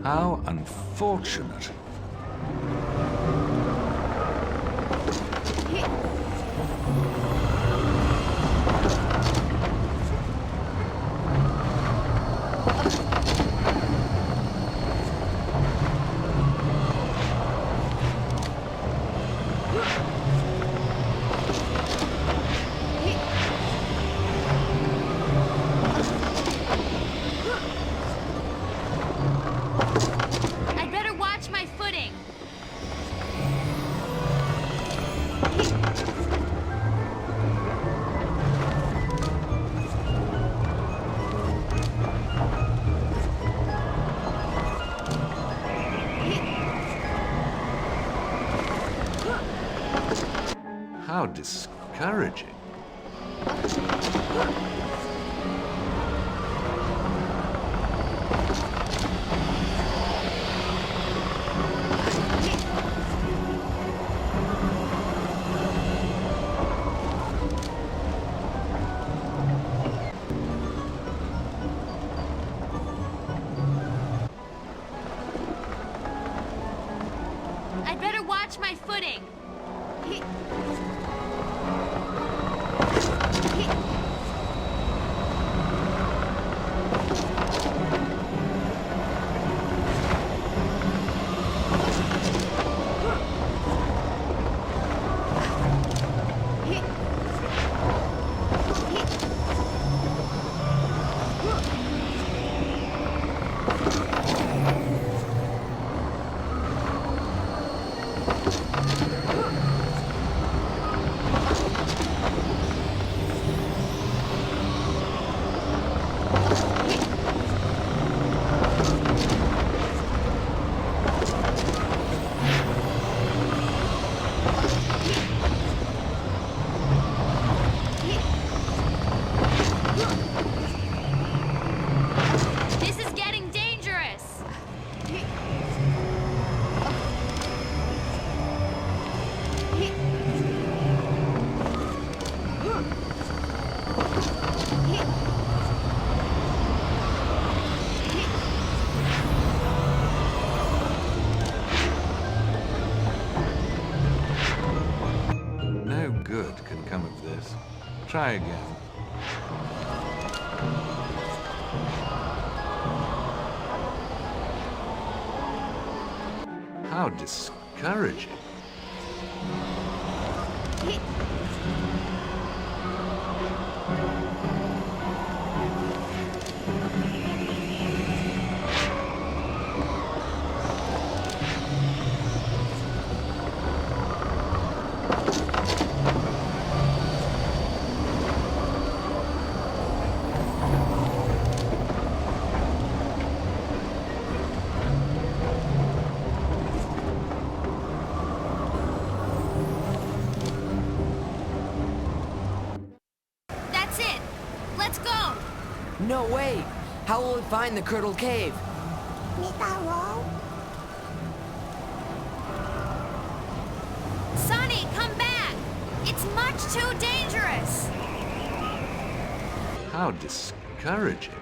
How unfortunate. I'd better watch my footing. How discouraging. I'd better watch my footing. This is getting dangerous. No good can come of this. Try again. How discouraging. That's it. Let's go. No, wait! How will we find the Curdled Cave? Sonny, come back. It's much too dangerous. How discouraging.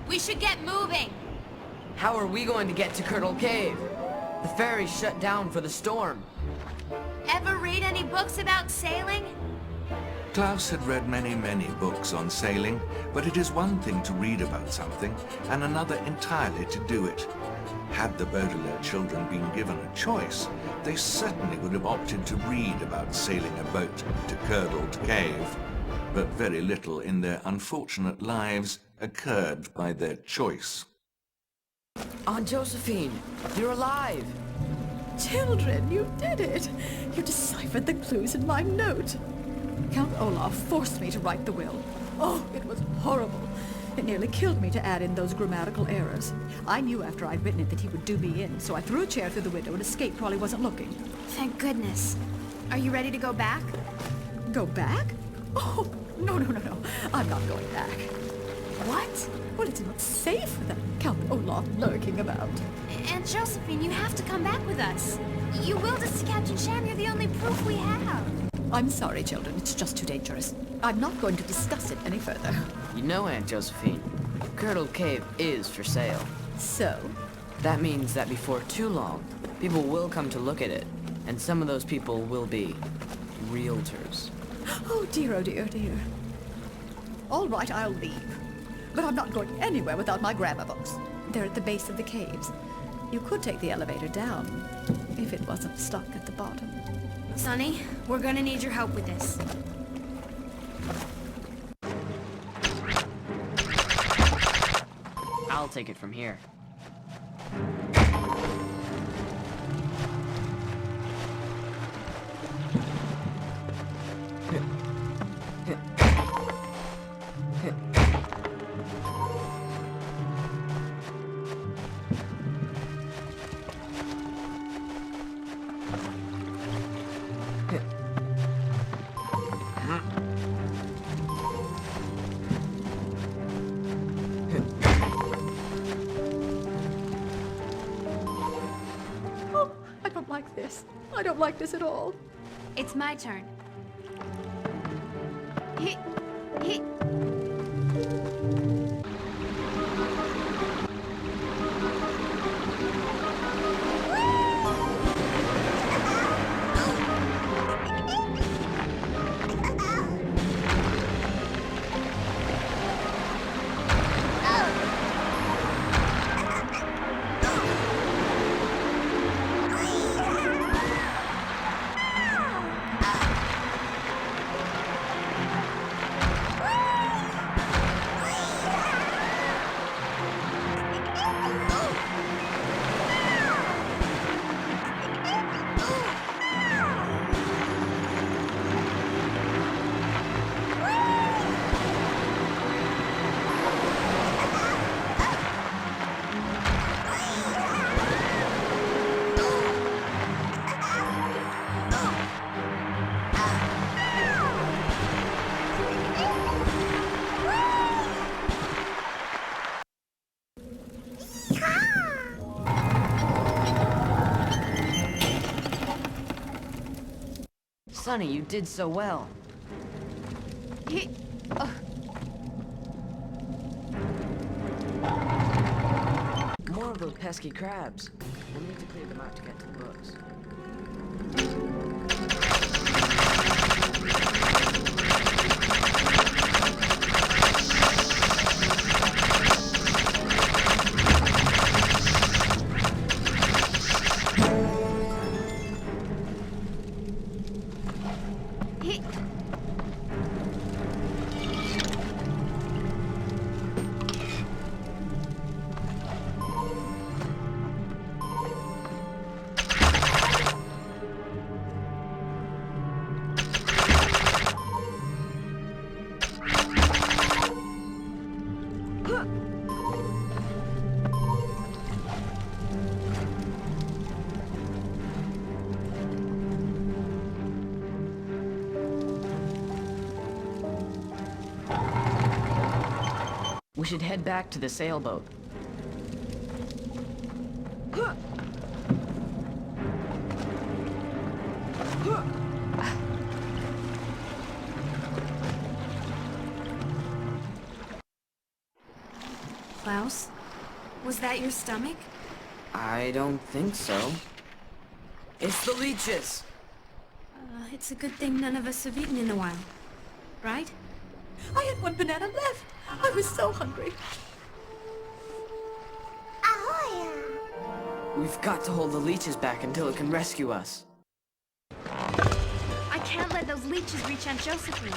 We should get moving. How are we going to get to Curdle Cave? The ferry's shut down for the storm. Ever read any books about sailing? Klaus had read many books on sailing, but it is one thing to read about something, and another entirely to do it. Had the Baudelaire children been given a choice, they certainly would have opted to read about sailing a boat to Curdled Cave. But very little in their unfortunate lives occurred by their choice. Aunt Josephine, you're alive! Children, you did it! You deciphered the clues in my note. Count Olaf forced me to write the will. Oh, it was horrible. It nearly killed me to add in those grammatical errors. I knew after I'd written it that he would do me in, so I threw a chair through the window and escaped while he wasn't looking. Thank goodness. Are you ready to go back? Go back? Oh, no. I'm not going back. What? Well, it's not safe with that Count Olaf lurking about. Aunt Josephine, you have to come back with us. You willed us to Captain Sham. You're the only proof we have. I'm sorry, children. It's just too dangerous. I'm not going to discuss it any further. You know, Aunt Josephine, Curdle Cave is for sale. So? That means that before too long, people will come to look at it, and some of those people will be realtors. Oh dear. All right, I'll leave. But I'm not going anywhere without my grammar books. They're at the base of the caves. You could take the elevator down, if it wasn't stuck at the bottom. Sonny, we're gonna need your help with this. I'll take it from here. I don't like this at all. It's my turn. Sonny, you did so well. More of those pesky crabs. We'll need to clear them out to get to the books. We should head back to the sailboat. Klaus? Was that your stomach? I don't think so. It's the leeches! It's a good thing none of us have eaten in a while. Right? I had one banana left. I was so hungry. We've got to hold the leeches back until it can rescue us. I can't let those leeches reach Aunt Josephine.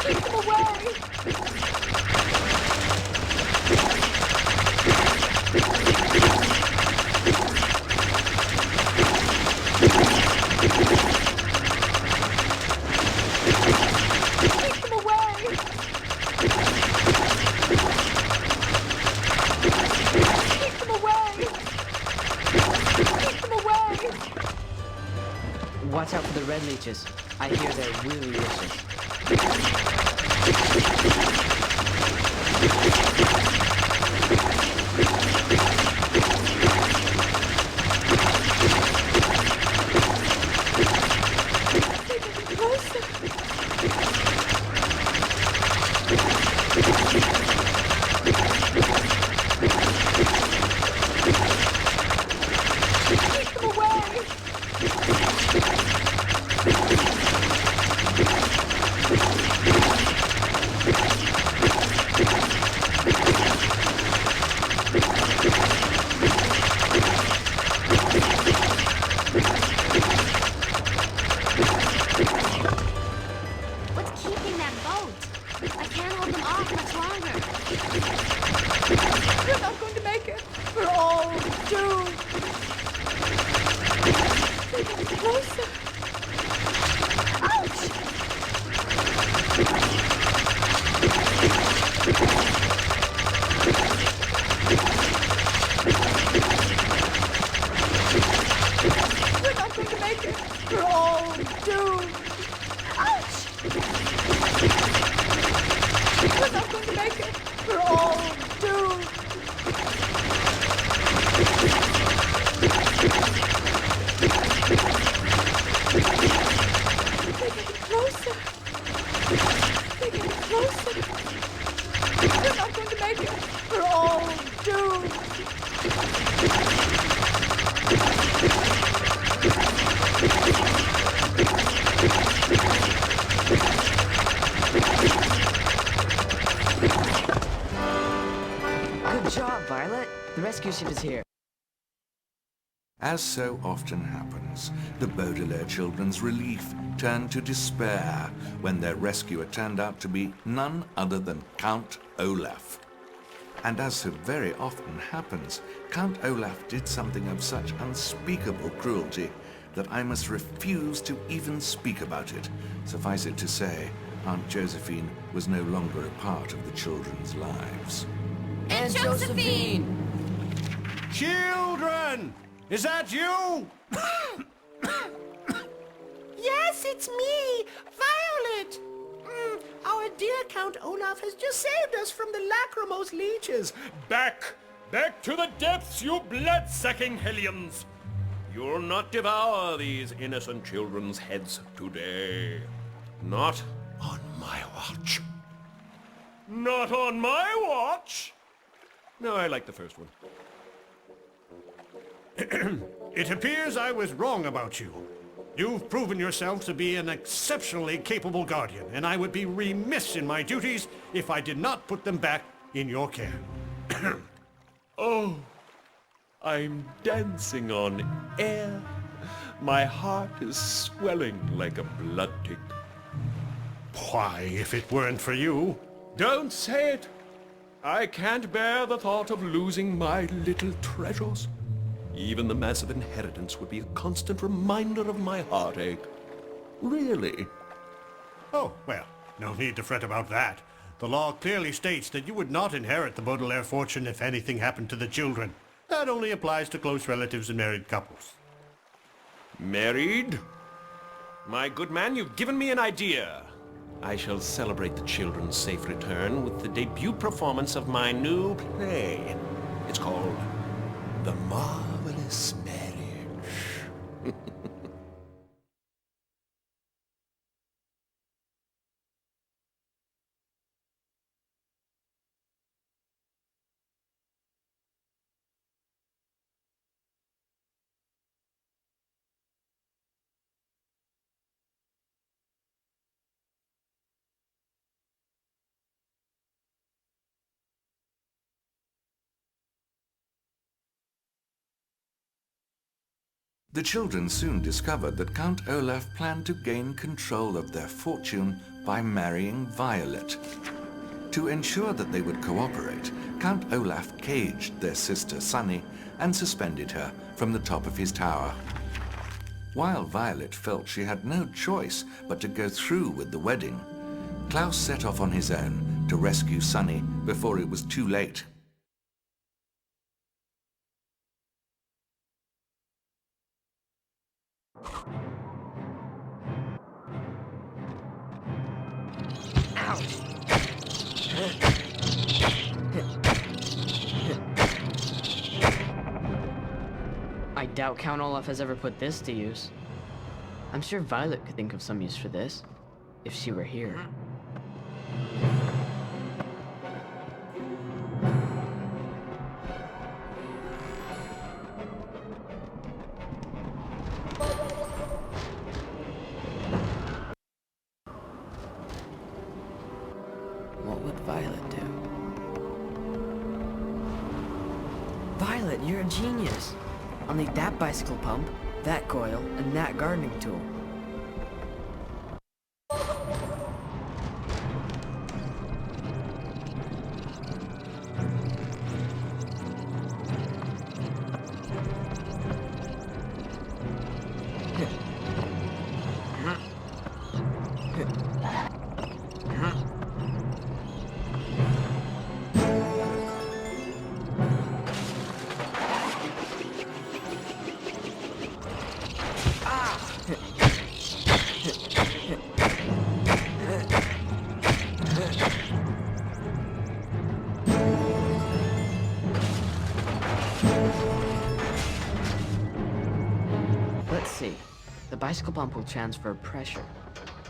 Keep them away! Keep them away! Keep them away! Keep them away! Watch out for the red leeches. I hear they're really vicious. What's keeping that boat? I can't hold them off much longer. We're not going to make it. We're all doomed. They're getting closer. Ouch! We're not going to make it. We're all doomed. Ouch! We're not going to make it. We're all doomed. They're getting closer. They're getting closer. We're not going to make it. We're all doomed. Good job, Violet. The rescue ship is here. As so often happens, the Baudelaire children's relief turned to despair when their rescuer turned out to be none other than Count Olaf. And as so very often happens, Count Olaf did something of such unspeakable cruelty that I must refuse to even speak about it. Suffice it to say, Aunt Josephine was no longer a part of the children's lives. Aunt Josephine! Children! Is that you? Yes, it's me, Violet. Our dear Count Olaf has just saved us from the Lachrymose leeches. Back! Back to the depths, you blood-sucking hellions! You'll not devour these innocent children's heads today. Not on my watch. Not on my watch! No, I like the first one. It appears I was wrong about you. You've proven yourself to be an exceptionally capable guardian, and I would be remiss in my duties if I did not put them back in your care. Oh, I'm dancing on air. My heart is swelling like a blood tick. Why, if it weren't for you... Don't say it! I can't bear the thought of losing my little treasures. Even the massive inheritance would be a constant reminder of my heartache. Really? Oh, well, no need to fret about that. The law clearly states that you would not inherit the Baudelaire fortune if anything happened to the children. That only applies to close relatives and married couples. Married? My good man, you've given me an idea. I shall celebrate the children's safe return with the debut performance of my new play. It's called The Marvelous Marriage. The children soon discovered that Count Olaf planned to gain control of their fortune by marrying Violet. To ensure that they would cooperate, Count Olaf caged their sister Sunny and suspended her from the top of his tower. While Violet felt she had no choice but to go through with the wedding, Klaus set off on his own to rescue Sunny before it was too late. I doubt Count Olaf has ever put this to use. I'm sure Violet could think of some use for this, if she were here. What would Violet do? Violet, you're a genius! I'll need that bicycle pump, that coil, and that gardening tool. Let's see. The bicycle pump will transfer pressure,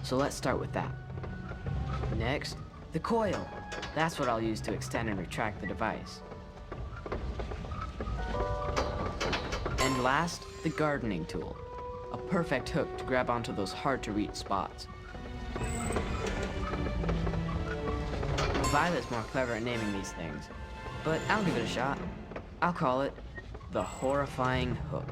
so let's start with that. Next, the coil. That's what I'll use to extend and retract the device. And last, the gardening tool. A perfect hook to grab onto those hard-to-reach spots. Violet's more clever at naming these things, but I'll give it a shot. I'll call it the horrifying hook.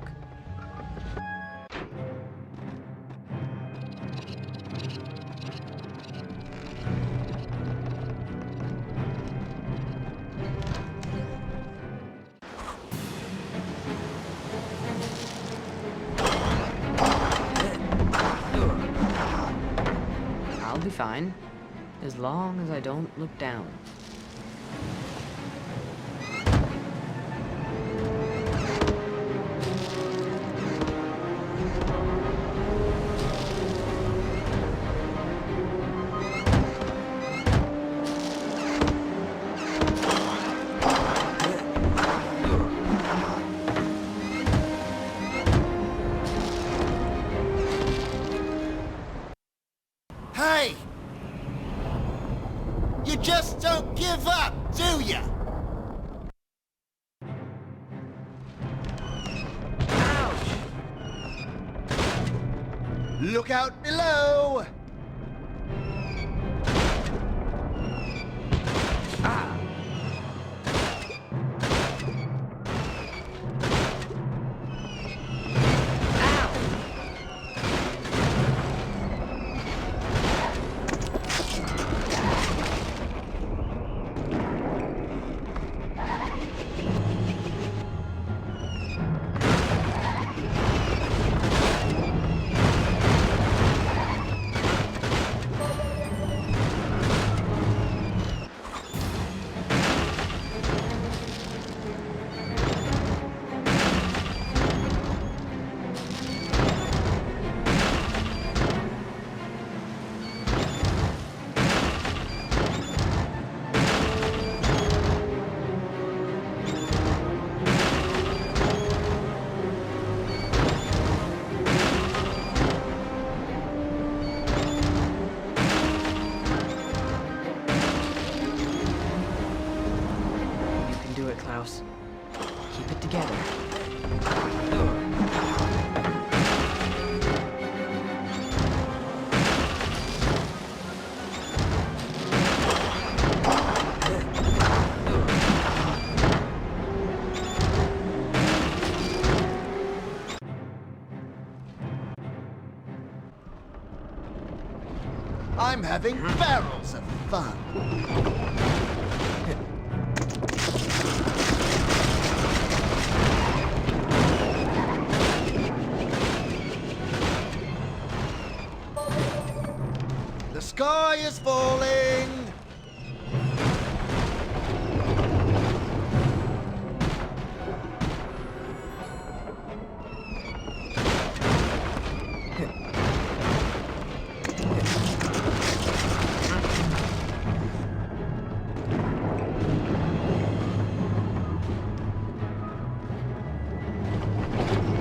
I'll be fine, as long as I don't look down. Hey! You just don't give up, do ya? Ouch! Look out below! Ah! Strauss. Keep it together. I'm having barrels of fun. The sky is falling.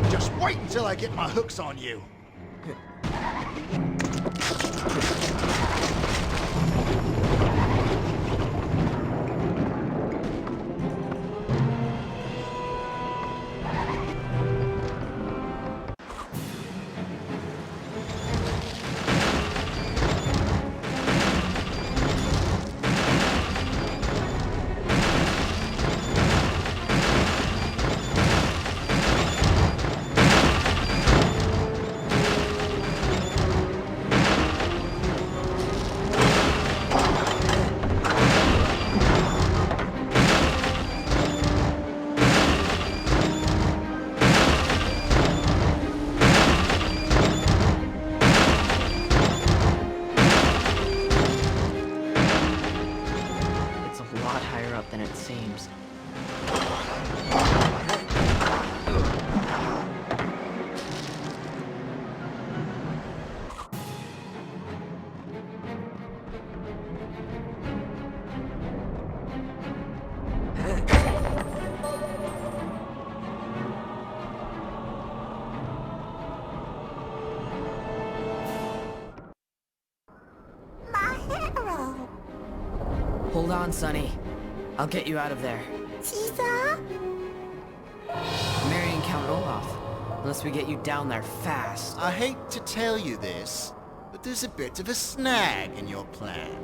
Just wait until I get my hooks on you. Than it seems. My hero. Hold on, Sonny. I'll get you out of there. Caesar? Marrying Count Olaf. Unless we get you down there fast. I hate to tell you this, but there's a bit of a snag in your plan.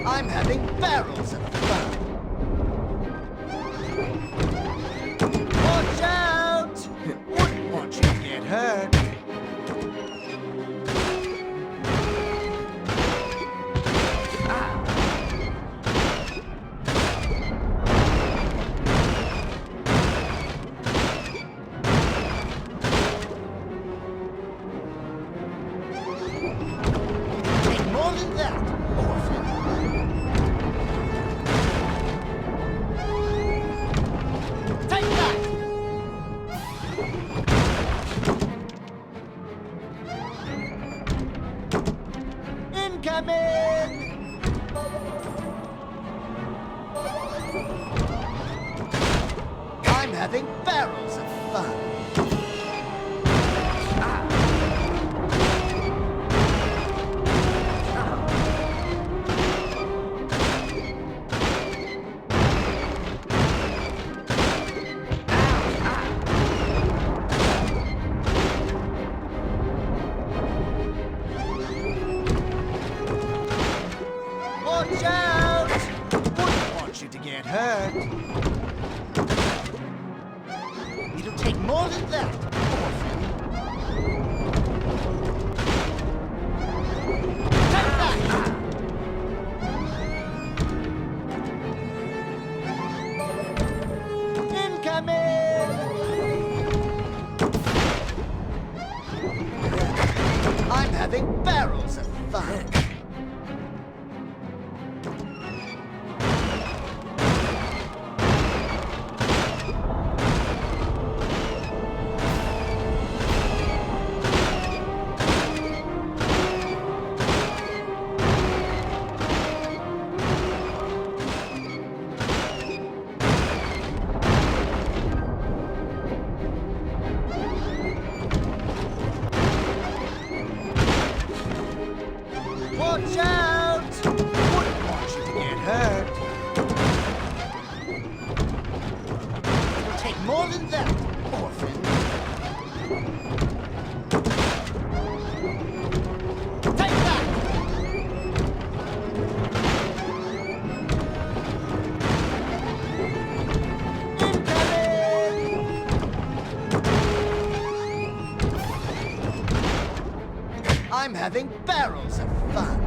I'm having barrels of fun. Watch out! Wouldn't want you to get hurt. Take more than that, orphan. Take that! Incoming! I'm having barrels of fun. Watch out! Wouldn't want you to get hurt. It'll take more than that, orphan. Take that! Incoming! I'm having barrels of fun. I'm having barrels of fun.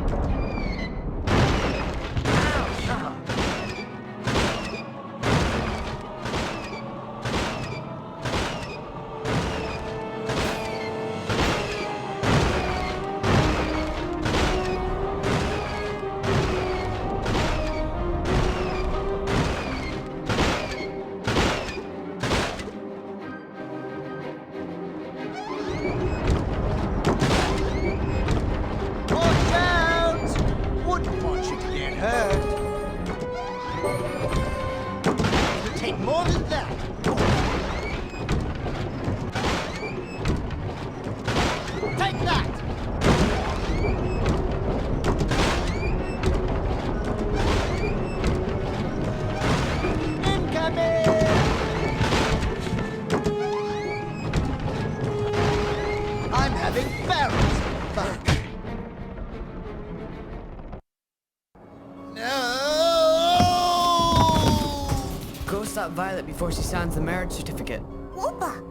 Stop Violet before she signs the marriage certificate. Whoopa!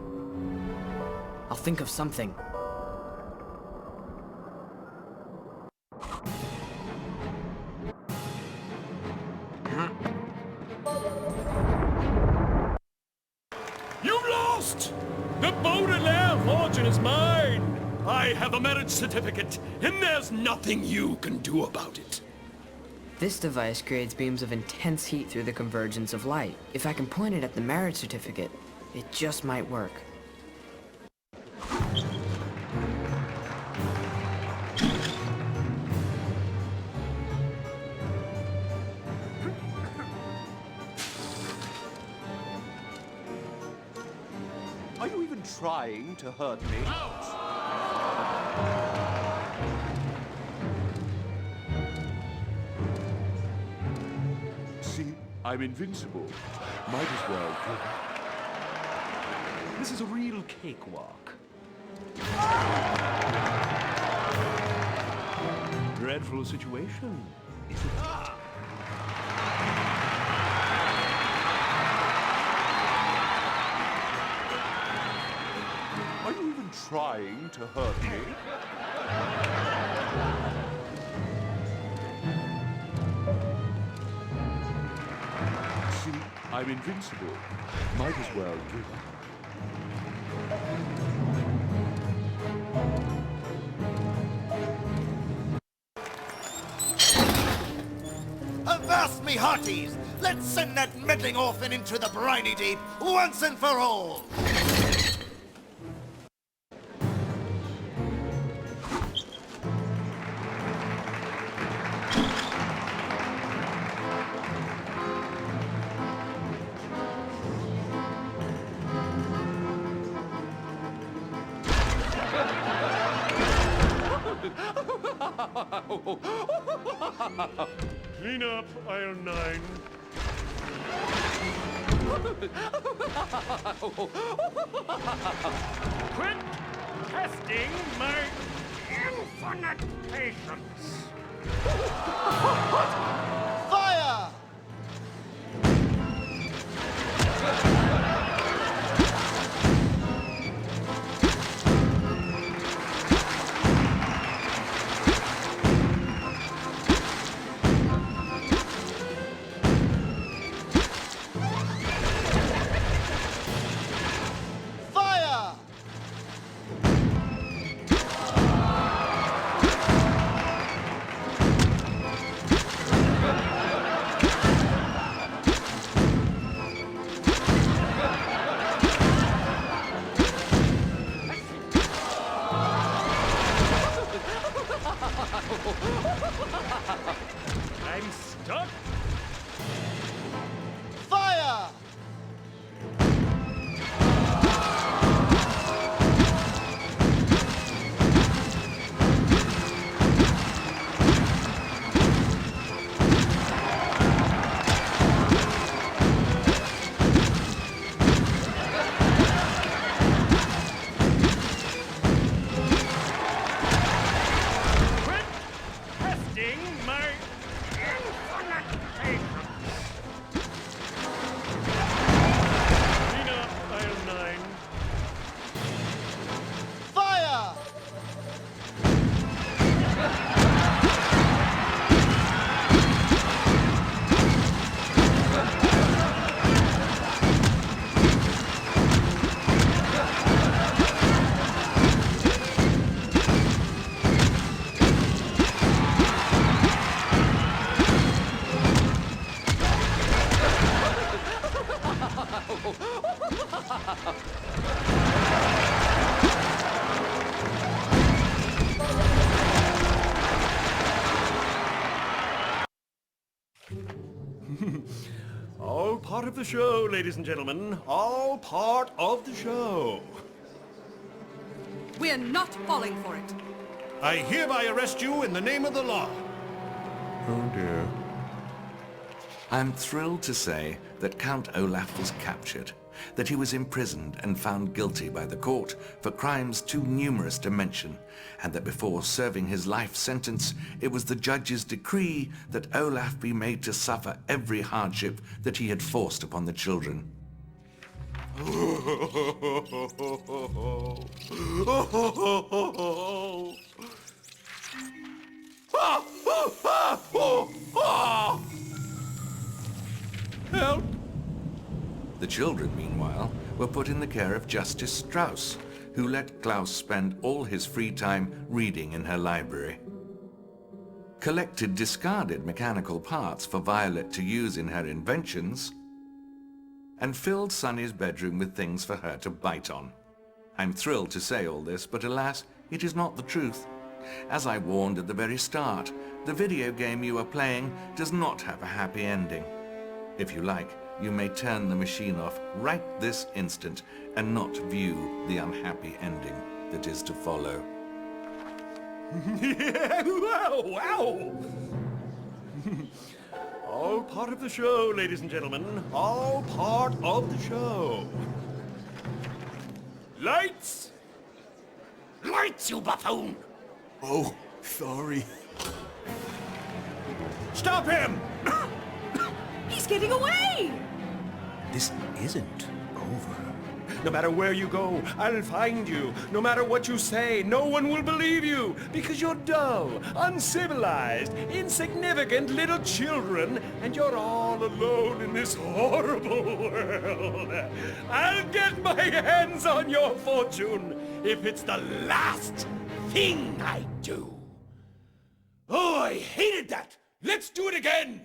I'll think of something. You've lost! The Baudelaire fortune is mine! I have a marriage certificate, and there's nothing you can do about it. This device creates beams of intense heat through the convergence of light. If I can point it at the marriage certificate, it just might work. Are you even trying to hurt me? See, I'm invincible. Might as well give up. This is a real cakewalk. Dreadful situation, isn't it? Are you even trying to hurt me? See, I'm invincible. Might as well give up. Avast me hearties! Let's send that meddling orphan into the briny deep once and for all! Clean up, aisle 9. Quit testing my infinite patience. Fire! the show, ladies and gentlemen. All part of the show. We're not falling for it. I hereby arrest you in the name of the law. Oh dear. I'm thrilled to say that Count Olaf was captured, that he was imprisoned and found guilty by the court for crimes too numerous to mention, and that before serving his life sentence, it was the judge's decree that Olaf be made to suffer every hardship that he had forced upon the children. Help! The children, meanwhile, were put in the care of Justice Strauss, who let Klaus spend all his free time reading in her library. Collected discarded mechanical parts for Violet to use in her inventions, and filled Sunny's bedroom with things for her to bite on. I'm thrilled to say all this, but alas, it is not the truth. As I warned at the very start, the video game you are playing does not have a happy ending. If you like, you may turn the machine off right this instant and not view the unhappy ending that is to follow. Wow! All part of the show, ladies and gentlemen. All part of the show. Lights! Lights, you buffoon! Oh, sorry. Stop him! He's getting away! This isn't over. No matter where you go, I'll find you. No matter what you say, no one will believe you. Because you're dull, uncivilized, insignificant little children, and you're all alone in this horrible world. I'll get my hands on your fortune if it's the last thing I do. Oh, I hated that! Let's do it again!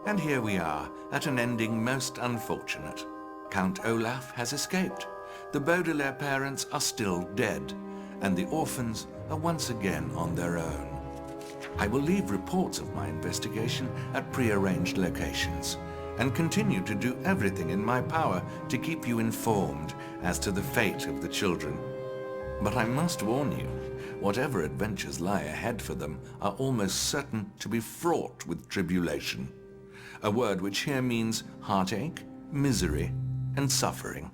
And here we are, at an ending most unfortunate. Count Olaf has escaped. The Baudelaire parents are still dead, and the orphans are once again on their own. I will leave reports of my investigation at pre-arranged locations, and continue to do everything in my power to keep you informed as to the fate of the children. But I must warn you, whatever adventures lie ahead for them are almost certain to be fraught with tribulation. A word which here means heartache, misery, and suffering.